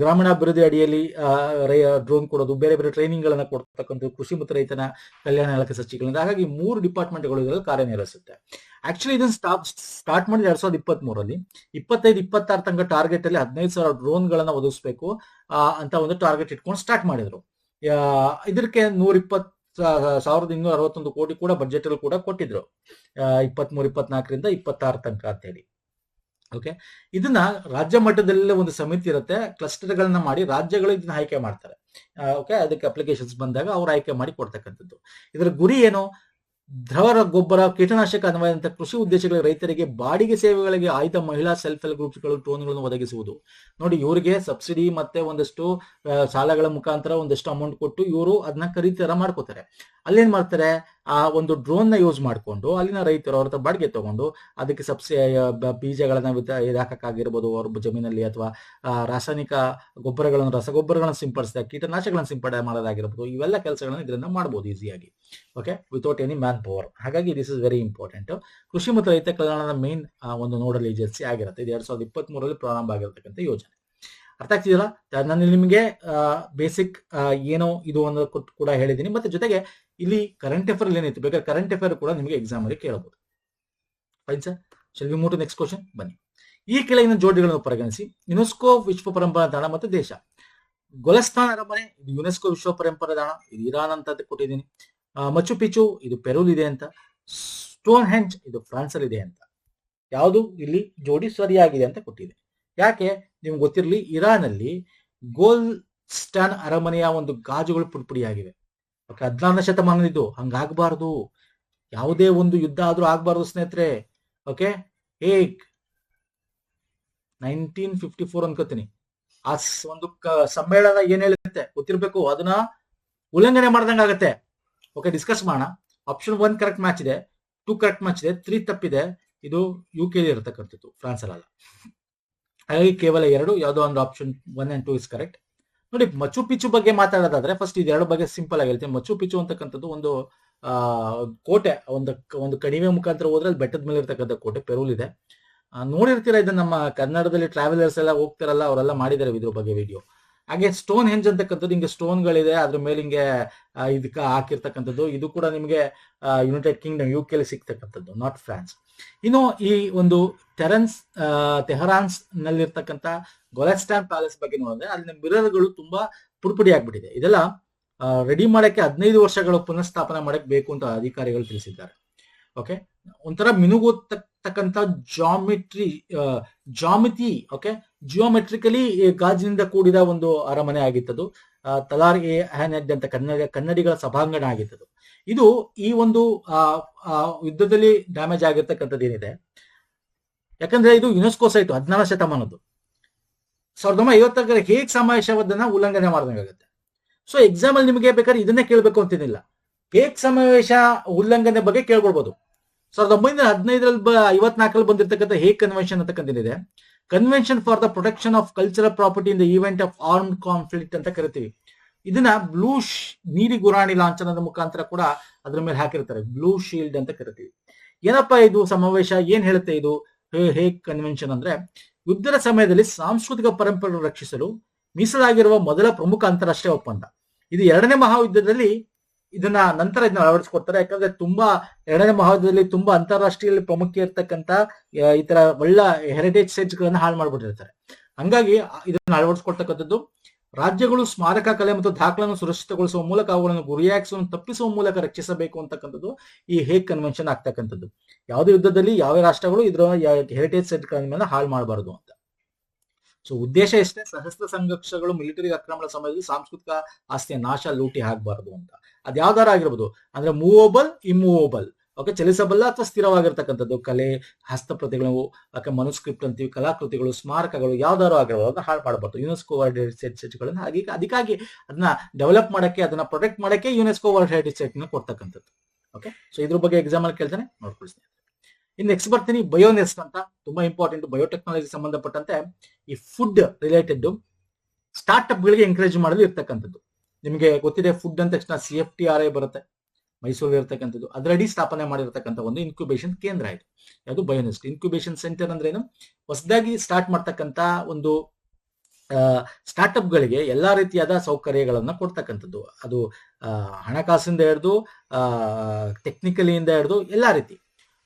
ಗ್ರಾಮೀಣಾಭಿವೃದ್ಧಿ ಅಡಿಯಲ್ಲಿ ಡ್ರೋನ್ ಕೊಡೋದು, ಬೇರೆ ಬೇರೆ ಟ್ರೈನಿಂಗ್ ಗಳನ್ನ ಕೊಡ್ತಕ್ಕಂಥ ಕೃಷಿ ಮತ್ತು ರೈತನ ಕಲ್ಯಾಣ ಇಲಾಖೆ ಸಚಿವಗಳಿಂದ. ಹಾಗಾಗಿ 3 ಡಿಪಾರ್ಟ್ಮೆಂಟ್ಗಳು ಇದರಲ್ಲಿ ಕಾರ್ಯನಿರ್ವಹಿಸುತ್ತೆ. ಆಕ್ಚುಲಿ ಇದನ್ನ ಸ್ಟಾರ್ಟ್ ಮಾಡಿ 2023 25-26 ತನಕ ಟಾರ್ಗೆಟ್ ಅಲ್ಲಿ 15,000 ಡ್ರೋನ್ ಗಳನ್ನ ಒದಗಿಸಬೇಕು ಅಂತ ಒಂದು ಟಾರ್ಗೆಟ್ ಇಟ್ಕೊಂಡು ಸ್ಟಾರ್ಟ್ ಮಾಡಿದ್ರು. ಇದಕ್ಕೆ 120,261 ಕೋಟಿ ಕೂಡ ಬಜೆಟ್ ಅಲ್ಲಿ ಕೂಡ ಕೊಟ್ಟಿದ್ರು, 23-24ರಿಂದ 26 ತನಕ ಅಂತ ಹೇಳಿ. ಓಕೆ, ಇದನ್ನ ರಾಜ್ಯ ಮಟ್ಟದಲ್ಲೇ ಒಂದು ಸಮಿತಿ ಇರುತ್ತೆ, ಕ್ಲಸ್ಟರ್ ಗಳನ್ನ ಮಾಡಿ ರಾಜ್ಯಗಳು ಇದನ್ನ ಆಯ್ಕೆ ಮಾಡ್ತಾರೆ. ಓಕೆ, ಅದಕ್ಕೆ ಅಪ್ಲಿಕೇಶನ್ಸ್ ಬಂದಾಗ ಅವ್ರು ಆಯ್ಕೆ ಮಾಡಿ ಕೊಡ್ತಕ್ಕಂಥದ್ದು. ಇದರ ಗುರಿ ಏನು, ದ್ರವ ಗೊಬ್ಬರ, ಕೀಟನಾಶಕ ಅನ್ವಯಂತ ಕೃಷಿ ಉದ್ದೇಶಗಳಿಗೆ ರೈತರಿಗೆ ಬಾಡಿಗೆ ಸೇವೆಗಳಿಗೆ ಆಯ್ದ ಮಹಿಳಾ ಸೆಲ್ಫ್ ಹೆಲ್ಪ್ ಗ್ರೂಪ್ಸ್ಗಳು ಡ್ರೋನ್ಗಳನ್ನು ಒದಗಿಸುವುದು. ನೋಡಿ, ಇವರಿಗೆ ಸಬ್ಸಿಡಿ ಮತ್ತೆ ಒಂದಷ್ಟು ಸಾಲಗಳ ಮುಖಾಂತರ ಒಂದಷ್ಟು ಅಮೌಂಟ್ ಕೊಟ್ಟು ಇವರು ಅದನ್ನ ಖರೀದಿ ಮಾಡ್ಕೋತಾರೆ. ಅಲ್ಲೇನ್ ಮಾಡ್ತಾರೆ, ಆ ಒಂದು ಡ್ರೋನ್ ನ ಯೂಸ್ ಮಾಡಿಕೊಂಡು ಅಲ್ಲಿನ ರೈತರು ಅವ್ರ ಹತ್ರ ಬಾಡಿಗೆ ತಗೊಂಡು ಅದಕ್ಕೆ ಬೀಜಗಳನ್ನ ಹಾಕಕ್ಕಾಗಿರ್ಬೋದು ಅವ್ರ ಜಮೀನಲ್ಲಿ, ಅಥವಾ ರಾಸಾಯನಿಕ ರಸಗೊಬ್ಬರಗಳನ್ನು ಸಿಂಪಡಿಸಿದ, ಕೀಟನಾಶಕಗಳನ್ನು ಸಿಂಪಡಣೆ ಮಾಡೋದಾಗಿರ್ಬೋದು, ಇವೆಲ್ಲ ಕೆಲಸಗಳನ್ನ ಇದರಿಂದ ಮಾಡಬಹುದು ಈಸಿಯಾಗಿ. Okay, without any man man power. ಹಾಗಾಗಿ ದಿಸ್ ಇಸ್ ವೆರಿ ಇಂಪಾರ್ಟೆಂಟ್. ಕೃಷಿ ಮತ್ತು ರೈತ ಕಲ್ಯಾಣದ ಮೇನ್ ಒಂದು ನೋಡಲ್ ಏಜೆನ್ಸಿ ಆಗಿರುತ್ತೆ. ಇದು 2023 ಪ್ರಾರಂಭ ಆಗಿರತಕ್ಕಂಥ ಯೋಜನೆ. ಅರ್ಥ ಆಗ್ತಿದೆಯಲ್ಲ? ನಾನು ನಿಮಗೆ ಬೇಸಿಕ್ ಏನೋ ಇದು ಒಂದು ಕೂಡ ಹೇಳಿದ್ದೀನಿ. ಮತ್ತೆ ಜೊತೆಗೆ ಇಲ್ಲಿ ಕರೆಂಟ್ ಅಫೇರ್ ಏನಿತ್ತು, ಬೇಕಾದ್ರೆ ಕರೆಂಟ್ ಅಫೇರ್ ಕೂಡ ನಿಮಗೆ ಎಕ್ಸಾಮ್ ಅಲ್ಲಿ ಕೇಳಬಹುದು. Fine sir. Shall we move to next question. ಬನ್ನಿ. ಈ ಕೆಳಗಿನ ಜೋಡಿಗಳನ್ನು ಪರಿಗಣಿಸಿ. ಯುನೆಸ್ಕೋ ವಿಶ್ವ ಪರಂಪರಾ ತಾಣ ಮತ್ತು ದೇಶ. ಗೊಲಸ್ತಾನ್ ಅರಮನೆ ಇದು ಯುನೆಸ್ಕೋ ವಿಶ್ವ ಪರಂಪರಾ ತಾಣ, ಇದು ಇರಾನ್ ಅಂತ ಕೊಟ್ಟಿದ್ದೀನಿ. ಮಚ್ಚು ಪಿಚು ಇದು ಪೆರೂಲ್ ಇದೆ ಅಂತ. ಸ್ಟೋನ್ ಹೆಂಜ್ ಇದು ಫ್ರಾನ್ಸ್ ಅಲ್ಲಿ ಇದೆ ಅಂತ. ಯಾವುದು ಇಲ್ಲಿ ಜೋಡಿ ಸರಿಯಾಗಿದೆ ಅಂತ ಕೊಟ್ಟಿದೆ. ಯಾಕೆ ನಿಮ್ಗೆ ಗೊತ್ತಿರಲಿ, ಇರಾನ್ ಅಲ್ಲಿ ಗೋಲ್ಸ್ಟಾನ್ ಅರಮನೆಯ ಒಂದು ಗಾಜುಗಳು ಪುಡಿಯಾಗಿವೆ. ಓಕೆ, 16ನೇ ಶತಮಾನದಿದ್ದು. ಹಂಗಾಗಬಾರ್ದು. ಯಾವುದೇ ಒಂದು ಯುದ್ಧ ಆದ್ರೂ ಆಗ್ಬಾರ್ದು ಸ್ನೇಹಿತರೆ. ಓಕೆ, 1954 ಅನ್ಕೋತೀನಿ. ಆ ಒಂದು ಸಮ್ಮೇಳನ ಏನ್ ಹೇಳುತ್ತೆ ಗೊತ್ತಿರ್ಬೇಕು, ಅದನ್ನ ಉಲ್ಲಂಘನೆ ಮಾಡ್ದಂಗ ಆಗತ್ತೆ. ಓಕೆ, ಡಿಸ್ಕಸ್ ಮಾಡೋಣ. ಆಪ್ಷನ್ 1 ಕರೆಕ್ಟ್ ಮ್ಯಾಚ್ ಇದೆ, 2 ಕರೆಕ್ಟ್ ಮ್ಯಾಚ್ ಇದೆ, 3 ತಪ್ಪಿದೆ. ಇದು UK ಇರತಕ್ಕಂಥದ್ದು, ಫ್ರಾನ್ಸ್ ಅಲ್ಲ. ಹಾಗಾಗಿ ಕೇವಲ 2, ಯಾವುದೋ ಒಂದು ಆಪ್ಷನ್ 1 and 2 ಇಸ್ ಕರೆಕ್ಟ್. ನೋಡಿ, ಮಚ್ಚು ಪಿಚ್ಚು ಬಗ್ಗೆ ಮಾತಾಡೋದಾದ್ರೆ ಫಸ್ಟ್ ಇದೆರಡು ಬಗ್ಗೆ ಸಿಂಪಲ್ ಆಗಿ ಹೇಳ್ತೀನಿ. ಮಚ್ಚು ಪಿಚ್ಚು ಅಂತಕ್ಕಂಥದ್ದು ಒಂದು ಕೋಟೆ, ಒಂದು ಕಣಿವೆ ಮುಖಾಂತರ ಹೋದ್ರೆ ಅಲ್ಲಿ ಬೆಟ್ಟದ ಮೇಲೆ ಇರ್ತಕ್ಕಂಥ ಕೋಟೆ, ಪೆರೂಲ್ ಇದೆ. ನೋಡಿರ್ತೀರಾ ಇದನ್ನ, ನಮ್ಮ ಕನ್ನಡದಲ್ಲಿ ಟ್ರಾವೆಲರ್ಸ್ ಎಲ್ಲ ಹೋಗ್ತಾರಲ್ಲ, ಅವರೆಲ್ಲ ಮಾಡಿದ್ದಾರೆ ಇದ್ರ ಬಗ್ಗೆ ವಿಡಿಯೋ. ಹಾಗೆ ಸ್ಟೋನ್ ಹೆಂಜ್ ಅಂತಕ್ಕಂಥದ್ದು ಹಿಂಗೆ ಸ್ಟೋನ್ಗಳಿದೆ, ಅದ್ರ ಮೇಲೆ ಹಿಂಗೆ ಇದಕ್ಕೆ ಹಾಕಿರ್ತಕ್ಕಂಥದ್ದು. ಇದು ಕೂಡ ನಿಮಗೆ ಯುನೈಟೆಡ್ ಕಿಂಗ್ಡಮ್ UK ಅಲ್ಲಿ ಸಿಗ್ತಕ್ಕಂಥದ್ದು, ನಾಟ್ ಫ್ರಾನ್ಸ್. ಇನ್ನು ಈ ಒಂದು ತೆಹರಾನ್ಸ್ ನಲ್ಲಿರ್ತಕ್ಕಂಥ ಗೊಲಸ್ಟಾನ್ ಪ್ಯಾಲೇಸ್ ಬಗ್ಗೆ ನೋಡಿದ್ರೆ ಅಲ್ಲಿನ ಮಿರರ್ಗಳು ತುಂಬಾ ಪುಡಿ ಆಗ್ಬಿಟ್ಟಿದೆ. ಇದೆಲ್ಲ ರೆಡಿ ಮಾಡಕ್ಕೆ 15 ವರ್ಷಗಳು ಪುನಃಸ್ಥಾಪನೆ ಮಾಡಕ್ ಬೇಕು ಅಂತ ಅಧಿಕಾರಿಗಳು ತಿಳಿಸಿದ್ದಾರೆ. ಓಕೆ, ಒಂಥರ ಮಿನುಗುತ್ತಕ್ಕಂಥ ಜಾಮಿತಿ, ಓಕೆ, ಜಿಯೋಮೆಟ್ರಿಕಲಿ ಗಾಜಿನಿಂದ ಕೂಡಿದ ಒಂದು ಅರಮನೆ ಆಗಿತ್ತದು. ತಲಾರ್ ಎ ಹ್ಯಾನೆಡ್ ಅಂತ ಕನ್ನಡಿಗಳ ಸಭಾಂಗಣ ಆಗಿತ್ತದು. ಇದು ಈ ಒಂದು ಯುದ್ಧದಲ್ಲಿ ಡ್ಯಾಮೇಜ್ ಆಗಿರ್ತಕ್ಕಂಥದ್ದು ಏನಿದೆ, ಯಾಕಂದ್ರೆ ಇದು ಯುನೆಸ್ಕೋ ಸೈಟ್ 16ನೇ ಶತಮಾನದ್ದು. 1950 ಹೇಗ್ ಸಮಾವೇಶವನ್ನ ಉಲ್ಲಂಘನೆ ಮಾಡ್ದಂಗಾಗುತ್ತೆ. ಸೊ ಎಕ್ಸಾಮ್ ಅಲ್ಲಿ ನಿಮಗೆ ಬೇಕಾದ್ರೆ ಇದನ್ನೇ ಕೇಳಬೇಕು ಅಂತಿಲ್ಲ, ಹೇಗ್ ಸಮಾವೇಶ ಉಲ್ಲಂಘನೆ ಬಗ್ಗೆ ಕೇಳ್ಕೊಳ್ಬಹುದು. 1915 54 ಬಂದಿರತಕ್ಕಂಥ ಹೇಗ್ ಕನ್ವೆನ್ಷನ್ ಅಂತಕ್ಕಂಥದ್ದಿದೆ. Convention for the protection of cultural property in the event of armed conflict ಅಂತ ಕರಿತೀವಿ. ಇದನ್ನ ಬ್ಲೂ ನೀಲಿ ಗುರಾಣಿ ಲಾಂಛನದ ಮುಖಾಂತರ ಕೂಡ ಅದ್ರ ಮೇಲೆ ಹಾಕಿರ್ತಾರೆ, ಬ್ಲೂ ಶೀಲ್ಡ್ ಅಂತ ಕರಿತೀವಿ. ಏನಪ್ಪಾ ಇದು ಸಮಾವೇಶ, ಏನ್ ಹೇಳುತ್ತೆ ಇದು ಹೇಗ್ ಕನ್ವೆನ್ಷನ್ ಅಂದ್ರೆ, ಯುದ್ಧದ ಸಮಯದಲ್ಲಿ ಸಾಂಸ್ಕೃತಿಕ ಪರಂಪರೆ ರಕ್ಷಿಸಲು ಮೀಸಲಾಗಿರುವ ಮೊದಲ ಪ್ರಮುಖ ಅಂತಾರಾಷ್ಟ್ರೀಯ ಒಪ್ಪಂದ. ಇದು 2ನೇ ಮಹಾಯುದ್ಧದಲ್ಲಿ ಇದನ್ನ ಅಳವಡಿಸ್ಕೊಡ್ತಾರೆ. ಯಾಕಂದ್ರೆ ತುಂಬಾ 2ನೇ ಮಹಾಯುದ್ಧದಲ್ಲಿ ತುಂಬಾ ಅಂತಾರಾಷ್ಟ್ರೀಯ ಪ್ರಾಮುಖ್ಯ ಇರ್ತಕ್ಕಂಥ ಈ ತರ ಒಳ್ಳೆ ಹೆರಿಟೇಜ್ ಸೈಟ್ಸ್ ಗಳನ್ನ ಹಾಳು ಮಾಡ್ಬಿಟ್ಟಿರ್ತಾರೆ. ಹಂಗಾಗಿ ಇದನ್ನ ಅಳವಡಿಸ್ಕೊಡ್ತಕ್ಕಂಥದ್ದು. ರಾಜ್ಯಗಳು ಸ್ಮಾರಕ ಕಲೆ ಮತ್ತು ದಾಖಲೆಯನ್ನು ಸುರಕ್ಷಿತಗೊಳಿಸುವ ಮೂಲಕ ಅವುಗಳನ್ನು ಗುರಿಯಾಗಿಸುವನ್ನು ತಪ್ಪಿಸುವ ಮೂಲಕ ರಕ್ಷಿಸಬೇಕು ಅಂತಕ್ಕಂಥದ್ದು ಈ ಹೇಗ್ ಕನ್ವೆನ್ಷನ್ ಆಗ್ತಕ್ಕಂಥದ್ದು. ಯಾವುದೇ ಯುದ್ಧದಲ್ಲಿ ಯಾವ ರಾಷ್ಟ್ರಗಳು ಇದ್ರ ಹೆರಿಟೇಜ್ ಸೈಟ್ ಗಳ ಮೇಲೆ ಹಾಳು ಮಾಡಬಾರದು ಅಂತ. ಸೊ ಉದ್ದೇಶ ಎಷ್ಟೇ, ಸಶಸ್ತ್ರ ಸಂಘರ್ಷಗಳು, ಮಿಲಿಟರಿ ಆಕ್ರಮಣ ಸಮಯದಲ್ಲಿ ಸಾಂಸ್ಕೃತಿಕ ಆಸ್ತಿಯ ನಾಶ, ಲೂಟಿ ಆಗಬಾರದು ಅಂತ. ಅದ್ಯಾವ್ದಾರ ಆಗಿರ್ಬೋದು, ಅಂದ್ರೆ ಮೂವಬಲ್, ಇಮ್ಮೂವಬಲ್, ಓಕೆ, ಚಲಿಸಬಲ್ಲ ಅಥವಾ ಸ್ಥಿರವಾಗಿರ್ತಕ್ಕಂಥದ್ದು, ಕಲೆ, ಹಸ್ತಪ್ರತಿಗಳು, ಮನುಸ್ಕ್ರಿಪ್ಟ್ ಅಂತೀವಿ, ಕಲಾಕೃತಿಗಳು, ಸ್ಮಾರಕಗಳು ಯಾವ್ದಾರು ಆಗಿರ್ಬೋದು, ಅದನ್ನ ಹಾಳು ಮಾಡಬಾರ್ದು. ಯುನೆಸ್ಕೋ ವರ್ಲ್ಡ್ ಹೆರಿಟೇಜ್ ಸೈಟ್ಗಳನ್ನ ಅದಕ್ಕಾಗಿ ಅದನ್ನ ಡೆವಲಪ್ ಮಾಡಕ್ಕೆ, ಅದನ್ನ ಪ್ರೊಟೆಕ್ಟ್ ಮಾಡಕ್ಕೆ ಯುನೆಸ್ಕೋ ವರ್ಲ್ಡ್ ಹೆರಿಟೇಜ್ ಸೈಟ್ ನ ಕೊಡ್ತಕ್ಕಂಥದ್ದು. ಓಕೆ, ಸೊ ಇದ್ರ ಬಗ್ಗೆ ಎಕ್ಸಾಮ್ ಅಲ್ಲಿ ಕೇಳ್ತಾನೆ, ನೋಡ್ಕೊಳ್ತೀನಿ. ಇನ್ನು ನೆಕ್ಸ್ಟ್ ಬರ್ತೀನಿ, ಬಯೋನೆಸ್ಟ್ ಅಂತ, ತುಂಬಾ ಇಂಪಾರ್ಟೆಂಟ್. ಬಯೋಟೆಕ್ನಾಲಜಿ ಸಂಬಂಧಪಟ್ಟಂತೆ ಈ ಫುಡ್ ರಿಲೇಟೆಡ್ ಸ್ಟಾರ್ಟ್ಅಪ್ ಗಳಿಗೆ ಎಂಕರೇಜ್ ಮಾಡಲು ಇರ್ತಕ್ಕಂಥದ್ದು. ನಿಮಗೆ ಗೊತ್ತಿದೆ, ಫುಡ್ ಅಂದ ತಕ್ಷಣ CFTRI ಬರುತ್ತೆ, ಮೈಸೂರಲ್ಲಿ ಇರ್ತಕ್ಕಂಥದ್ದು. ಅದರಡಿ ಸ್ಥಾಪನೆ ಮಾಡಿರ್ತಕ್ಕಂಥ ಒಂದು ಇನ್ಕ್ಯುಬೇಷನ್ ಕೇಂದ್ರ ಇದು. ಯಾವುದು ಬಯೋನೆಸ್ಟ್ ಇನ್ಕ್ಯುಬೇಷನ್ ಸೆಂಟರ್ ಅಂದ್ರೆ ಏನು, ಹೊಸದಾಗಿ ಸ್ಟಾರ್ಟ್ ಮಾಡ್ತಕ್ಕಂಥ ಒಂದು ಸ್ಟಾರ್ಟ್ಅಪ್ ಗಳಿಗೆ ಎಲ್ಲಾ ರೀತಿಯಾದ ಸೌಕರ್ಯಗಳನ್ನ ಕೊಡ್ತಕ್ಕಂಥದ್ದು. ಅದು ಹಣಕಾಸಿಂದ ಹಿಡಿದು ಟೆಕ್ನಿಕಲಿಯಿಂದ ಹಿಡಿದು ಎಲ್ಲಾ ರೀತಿ.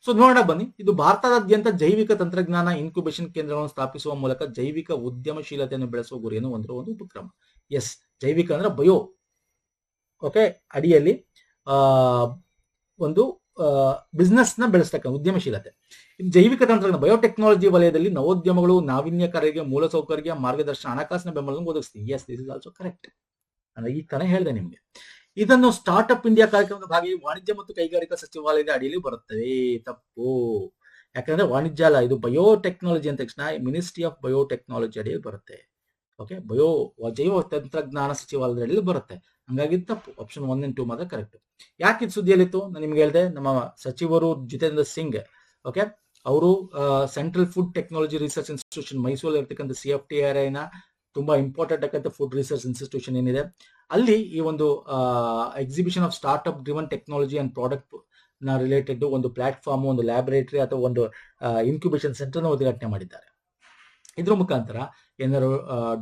ಸೊ ನೋಡೋಣ ಬನ್ನಿ. ಇದು ಭಾರತದಾದ್ಯಂತ ಜೈವಿಕ ತಂತ್ರಜ್ಞಾನ ಇನ್ಕ್ಯುಬೇಷನ್ ಕೇಂದ್ರಗಳನ್ನು ಸ್ಥಾಪಿಸುವ ಮೂಲಕ ಜೈವಿಕ ಉದ್ಯಮಶೀಲತೆಯನ್ನು ಬೆಳೆಸುವ ಗುರಿಯನ್ನು ಹೊಂದಿರುವ ಒಂದು ಉಪಕ್ರಮ. ಎಸ್, ಜೈವಿಕ ಅಂದ್ರೆ ಬಯೋ, ಓಕೆ, ಅಡಿಯಲ್ಲಿ ಒಂದು ಬಿಸ್ನೆಸ್ ನ ಬೆಳೆಸ್ತಕ್ಕಂಥ ಉದ್ಯಮಶೀಲತೆ. ಜೈವಿಕ ತಂತ್ರಜ್ಞಾನ ಬಯೋಟೆಕ್ನಾಲಜಿ ವಲಯದಲ್ಲಿ ನವೋದ್ಯಮಗಳು, ನಾವೀನ್ಯಕಾರರಿಗೆ ಮೂಲಸೌಕರ್ಯ, ಮಾರ್ಗದರ್ಶನ, ಹಣಕಾಸಿನ ಬೆಂಬಲವನ್ನು ಒದಗಿಸ್ತೀವಿ. Yes, this is also correct. ಅಂದ್ರೆ ಈ ತಾನೇ ಹೇಳಿದೆ ನಿಮ್ಗೆ. ಇದನ್ನು ಸ್ಟಾರ್ಟ್ಅಪ್ ಇಂಡಿಯಾ ಕಾರ್ಯಕ್ರಮದ ಭಾಗವಾಗಿ ವಾಣಿಜ್ಯ ಮತ್ತು ಕೈಗಾರಿಕಾ ಸಚಿವಾಲಯದ ಅಡಿಯಲ್ಲಿ ಬರುತ್ತದೆ. ತಪ್ಪು, ಯಾಕಂದ್ರೆ ವಾಣಿಜ್ಯ ಅಲ್ಲ, ಇದು ಬಯೋಟೆಕ್ನಾಲಜಿ ಅಂದ ತಕ್ಷಣ ಮಿನಿಸ್ಟ್ರಿ ಆಫ್ ಬಯೋಟೆಕ್ನಾಲಜಿ ಅಡಿಯಲ್ಲಿ ಬರುತ್ತೆ. ಓಕೆ, ಜೈವ ತಂತ್ರಜ್ಞಾನ ಸಚಿವಾಲಯದ ಅಡಿಯಲ್ಲಿ ಬರುತ್ತೆ. ಹಂಗಾಗಿ ತಪ್ಪು. ಆಪ್ಷನ್ 1 and 2 ಮಾತ್ರ ಕರೆಕ್ಟ್. ಯಾಕೆ ಇದು ಸುದ್ದಿಯಲ್ಲಿತ್ತು ನಾನು ನಿಮ್ಗೆ ಹೇಳಿದೆ, ನಮ್ಮ ಸಚಿವರು ಜಿತೇಂದ್ರ ಸಿಂಗ್, ಓಕೆ, ಅವರು central food technology research institution ಮೈಸೂರಲ್ಲಿ ಇರ್ತಕ್ಕಂಥ CFTRI ನ ತುಂಬಾ ಇಂಪಾರ್ಟೆಂಟ್ ಆಗಂತ ಫುಡ್ ರಿಸರ್ಚ್ ಇನ್ಸ್ಟಿಟ್ಯೂಷನ್ ಏನಿದೆ ಅಲ್ಲಿ ಈ ಒಂದು exhibition of startup driven technology and product related ಒಂದು ಪ್ಲಾಟ್ಫಾರ್ಮ್, ಒಂದು ಲ್ಯಾಬೊರೇಟರಿ ಅಥವಾ ಒಂದು ಇನ್ಕ್ಯುಬೇಷನ್ ಸೆಂಟರ್ನ ಉದ್ಘಾಟನೆ ಮಾಡಿದ್ದಾರೆ. ಇದ್ರ ಮುಖಾಂತರ ಏನಾದ್ರು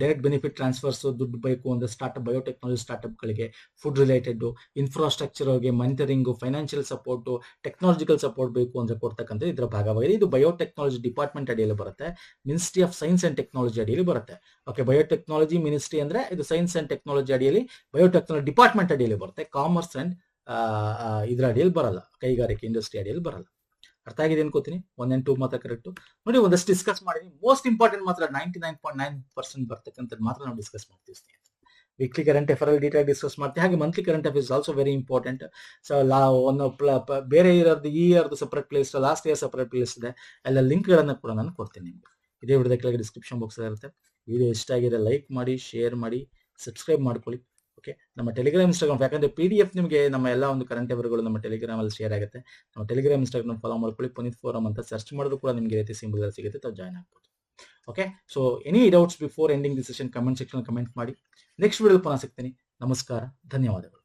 ಡೈರೆಕ್ಟ್ ಬೆನಿಫಿಟ್ ಟ್ರಾನ್ಸ್ಫರ್ಸ್ ದುಡ್ಡು ಬೇಕು ಅಂದ್ರೆ ಬಯೋಟೆಕ್ನಾಲಜಿ ಸ್ಟಾರ್ಟ್ಅಪ್ಗಳಿಗೆ, ಫುಡ್ ರಿಲೇಟೆಡ್, ಇನ್ಫ್ರಾಸ್ಟ್ರಕ್ಚರ್ಗೆ, monitoring, financial support, technological support ಬೇಕು ಅಂತ ಕೊಡ್ತಕ್ಕಂಥ ಇದರ ಭಾಗವಾಗಿದೆ. ಇದು ಬಯೋಟೆಕ್ನಾಲಜಿ ಡಿಪಾರ್ಟ್ಮೆಂಟ್ ಅಡಿಯಲ್ಲಿ ಬರುತ್ತೆ, ministry of science and technology ಅಡಿಯಲ್ಲಿ ಬರುತ್ತೆ. ಓಕೆ, ಬಯೋಟೆಕ್ನಾಲಜಿ ಮಿನಿಸ್ಟ್ರಿ ಅಂದ್ರೆ ಇದು ಸೈನ್ಸ್ ಅಂಡ್ ಟೆಕ್ನಾಲಜಿ ಅಡಿಯಲ್ಲಿ, ಬಯೋಟೆಕ್ನಾಲಜಿ ಡಿಪಾರ್ಟ್ಮೆಂಟ್ ಅಡಿಯಲ್ಲಿ ಬರುತ್ತೆ. ಕಾಮರ್ಸ್ ಅಂಡ್ ಇದ್ರ ಅಡಿಯಲ್ಲಿ ಬರಲ್ಲ, ಕೈಗಾರಿಕೆ ಇಂಡಸ್ಟ್ರಿ ಅಡಿಯಲ್ಲಿ ಬರಲ್ಲ. ಅರ್ಥ ಆಗಿದೆ ಅನ್ಕೋತೀನಿ. 1 and 2 ಮಾತ್ರ ಕರೆಕ್ಟ್ ನೋಡಿ. ಒಂದಷ್ಟು ಡಿಸ್ಕಸ್ ಮಾಡಿದೀನಿ. ಮೋಸ್ಟ್ ಇಂಪಾರ್ಟೆಂಟ್ ಮಾತ್ರ 99.9% ಬರ್ತಕ್ಕಂಥದ್ದು ಮಾತ್ರ ನಾವು ಡಿಸ್ಕಸ್ ಮಾಡ್ತೀವಿ ಸ್ನೇಹಿತರೆ. ವೀಕ್ಲಿ ಕರೆಂಟ್ ಅಫೇರ್ ಅಲ್ಲಿ ಡೀಟೇಲ್ ಡಿಸ್ಕಸ್ ಮಾಡ್ತೀವಿ. ಹಾಗೆ monthly current affairs also very important. So ಬೇರೆ ಇರೋದು ಈ ಇಯರ್ದು separate place, last year separate place ಇದೆ. ಎಲ್ಲ ಲಿಂಕ್ಗಳನ್ನು ಕೂಡ ನಾನು ಕೊಡ್ತೀನಿ ನಿಮ್ಗೆ. ಇದೇ ವಿಡಿಯೋದ ಕೆಳಗೆ ಡಿಸ್ಕ್ರಿಪ್ಷನ್ ಬಾಕ್ಸ್ ಇರುತ್ತೆ. ವಿಡಿಯೋ ಇಷ್ಟ ಆಗಿದೆ ಲೈಕ್ ಮಾಡಿ, ಶೇರ್ ಮಾಡಿ, ಸಬ್ಸ್ಕ್ರೈಬ್ ಮಾಡ್ಕೊಳ್ಳಿ. ಓಕೆ, ನಮ್ಮ ಟೆಲಿಗ್ರಾಮ್, ಇನ್ಸ್ಟಾಗ್ರಾಮ್, ಯಾಕಂದ್ರೆ PDF ನಿಮಗೆ ನಮ್ಮ ಎಲ್ಲ ಒಂದು ಕರೆಂಟ್ ಅಫೇರ್ಗಳು ನಮ್ಮ ಟೆಲಿಗ್ರಾಮ್ ಅಲ್ಲಿ ಶೇರ್ ಆಗುತ್ತೆ. ನಮ್ಮ ಟೆಲಿಗ್ರಾಮ್, ಇನ್ಸ್ಟಾಗ್ರಾಮ್ ಫಾಲೋ ಮಾಡ್ಕೊಳ್ಳಿ. ಪುನೀತ್ ಫೋರಮ್ ಅಂತ ಸರ್ಚ್ ಮಾಡಿದ್ರು ಕೂಡ ನಿಮಗೆ ರೀತಿ ಸಿಂಬಲ್ ಸಿಗುತ್ತೆ, ತಾವು ಜಾಯ್ನ್ ಆಗ್ಬೋದು. Okay, so any doubts before ending the session comment section comment ಮಾಡಿ. ನೆಕ್ಸ್ಟ್ ವಿಡಿಯೋ ಪುನಃ ಸಿಗ್ತೀನಿ. ನಮಸ್ಕಾರ, ಧನ್ಯವಾದಗಳು.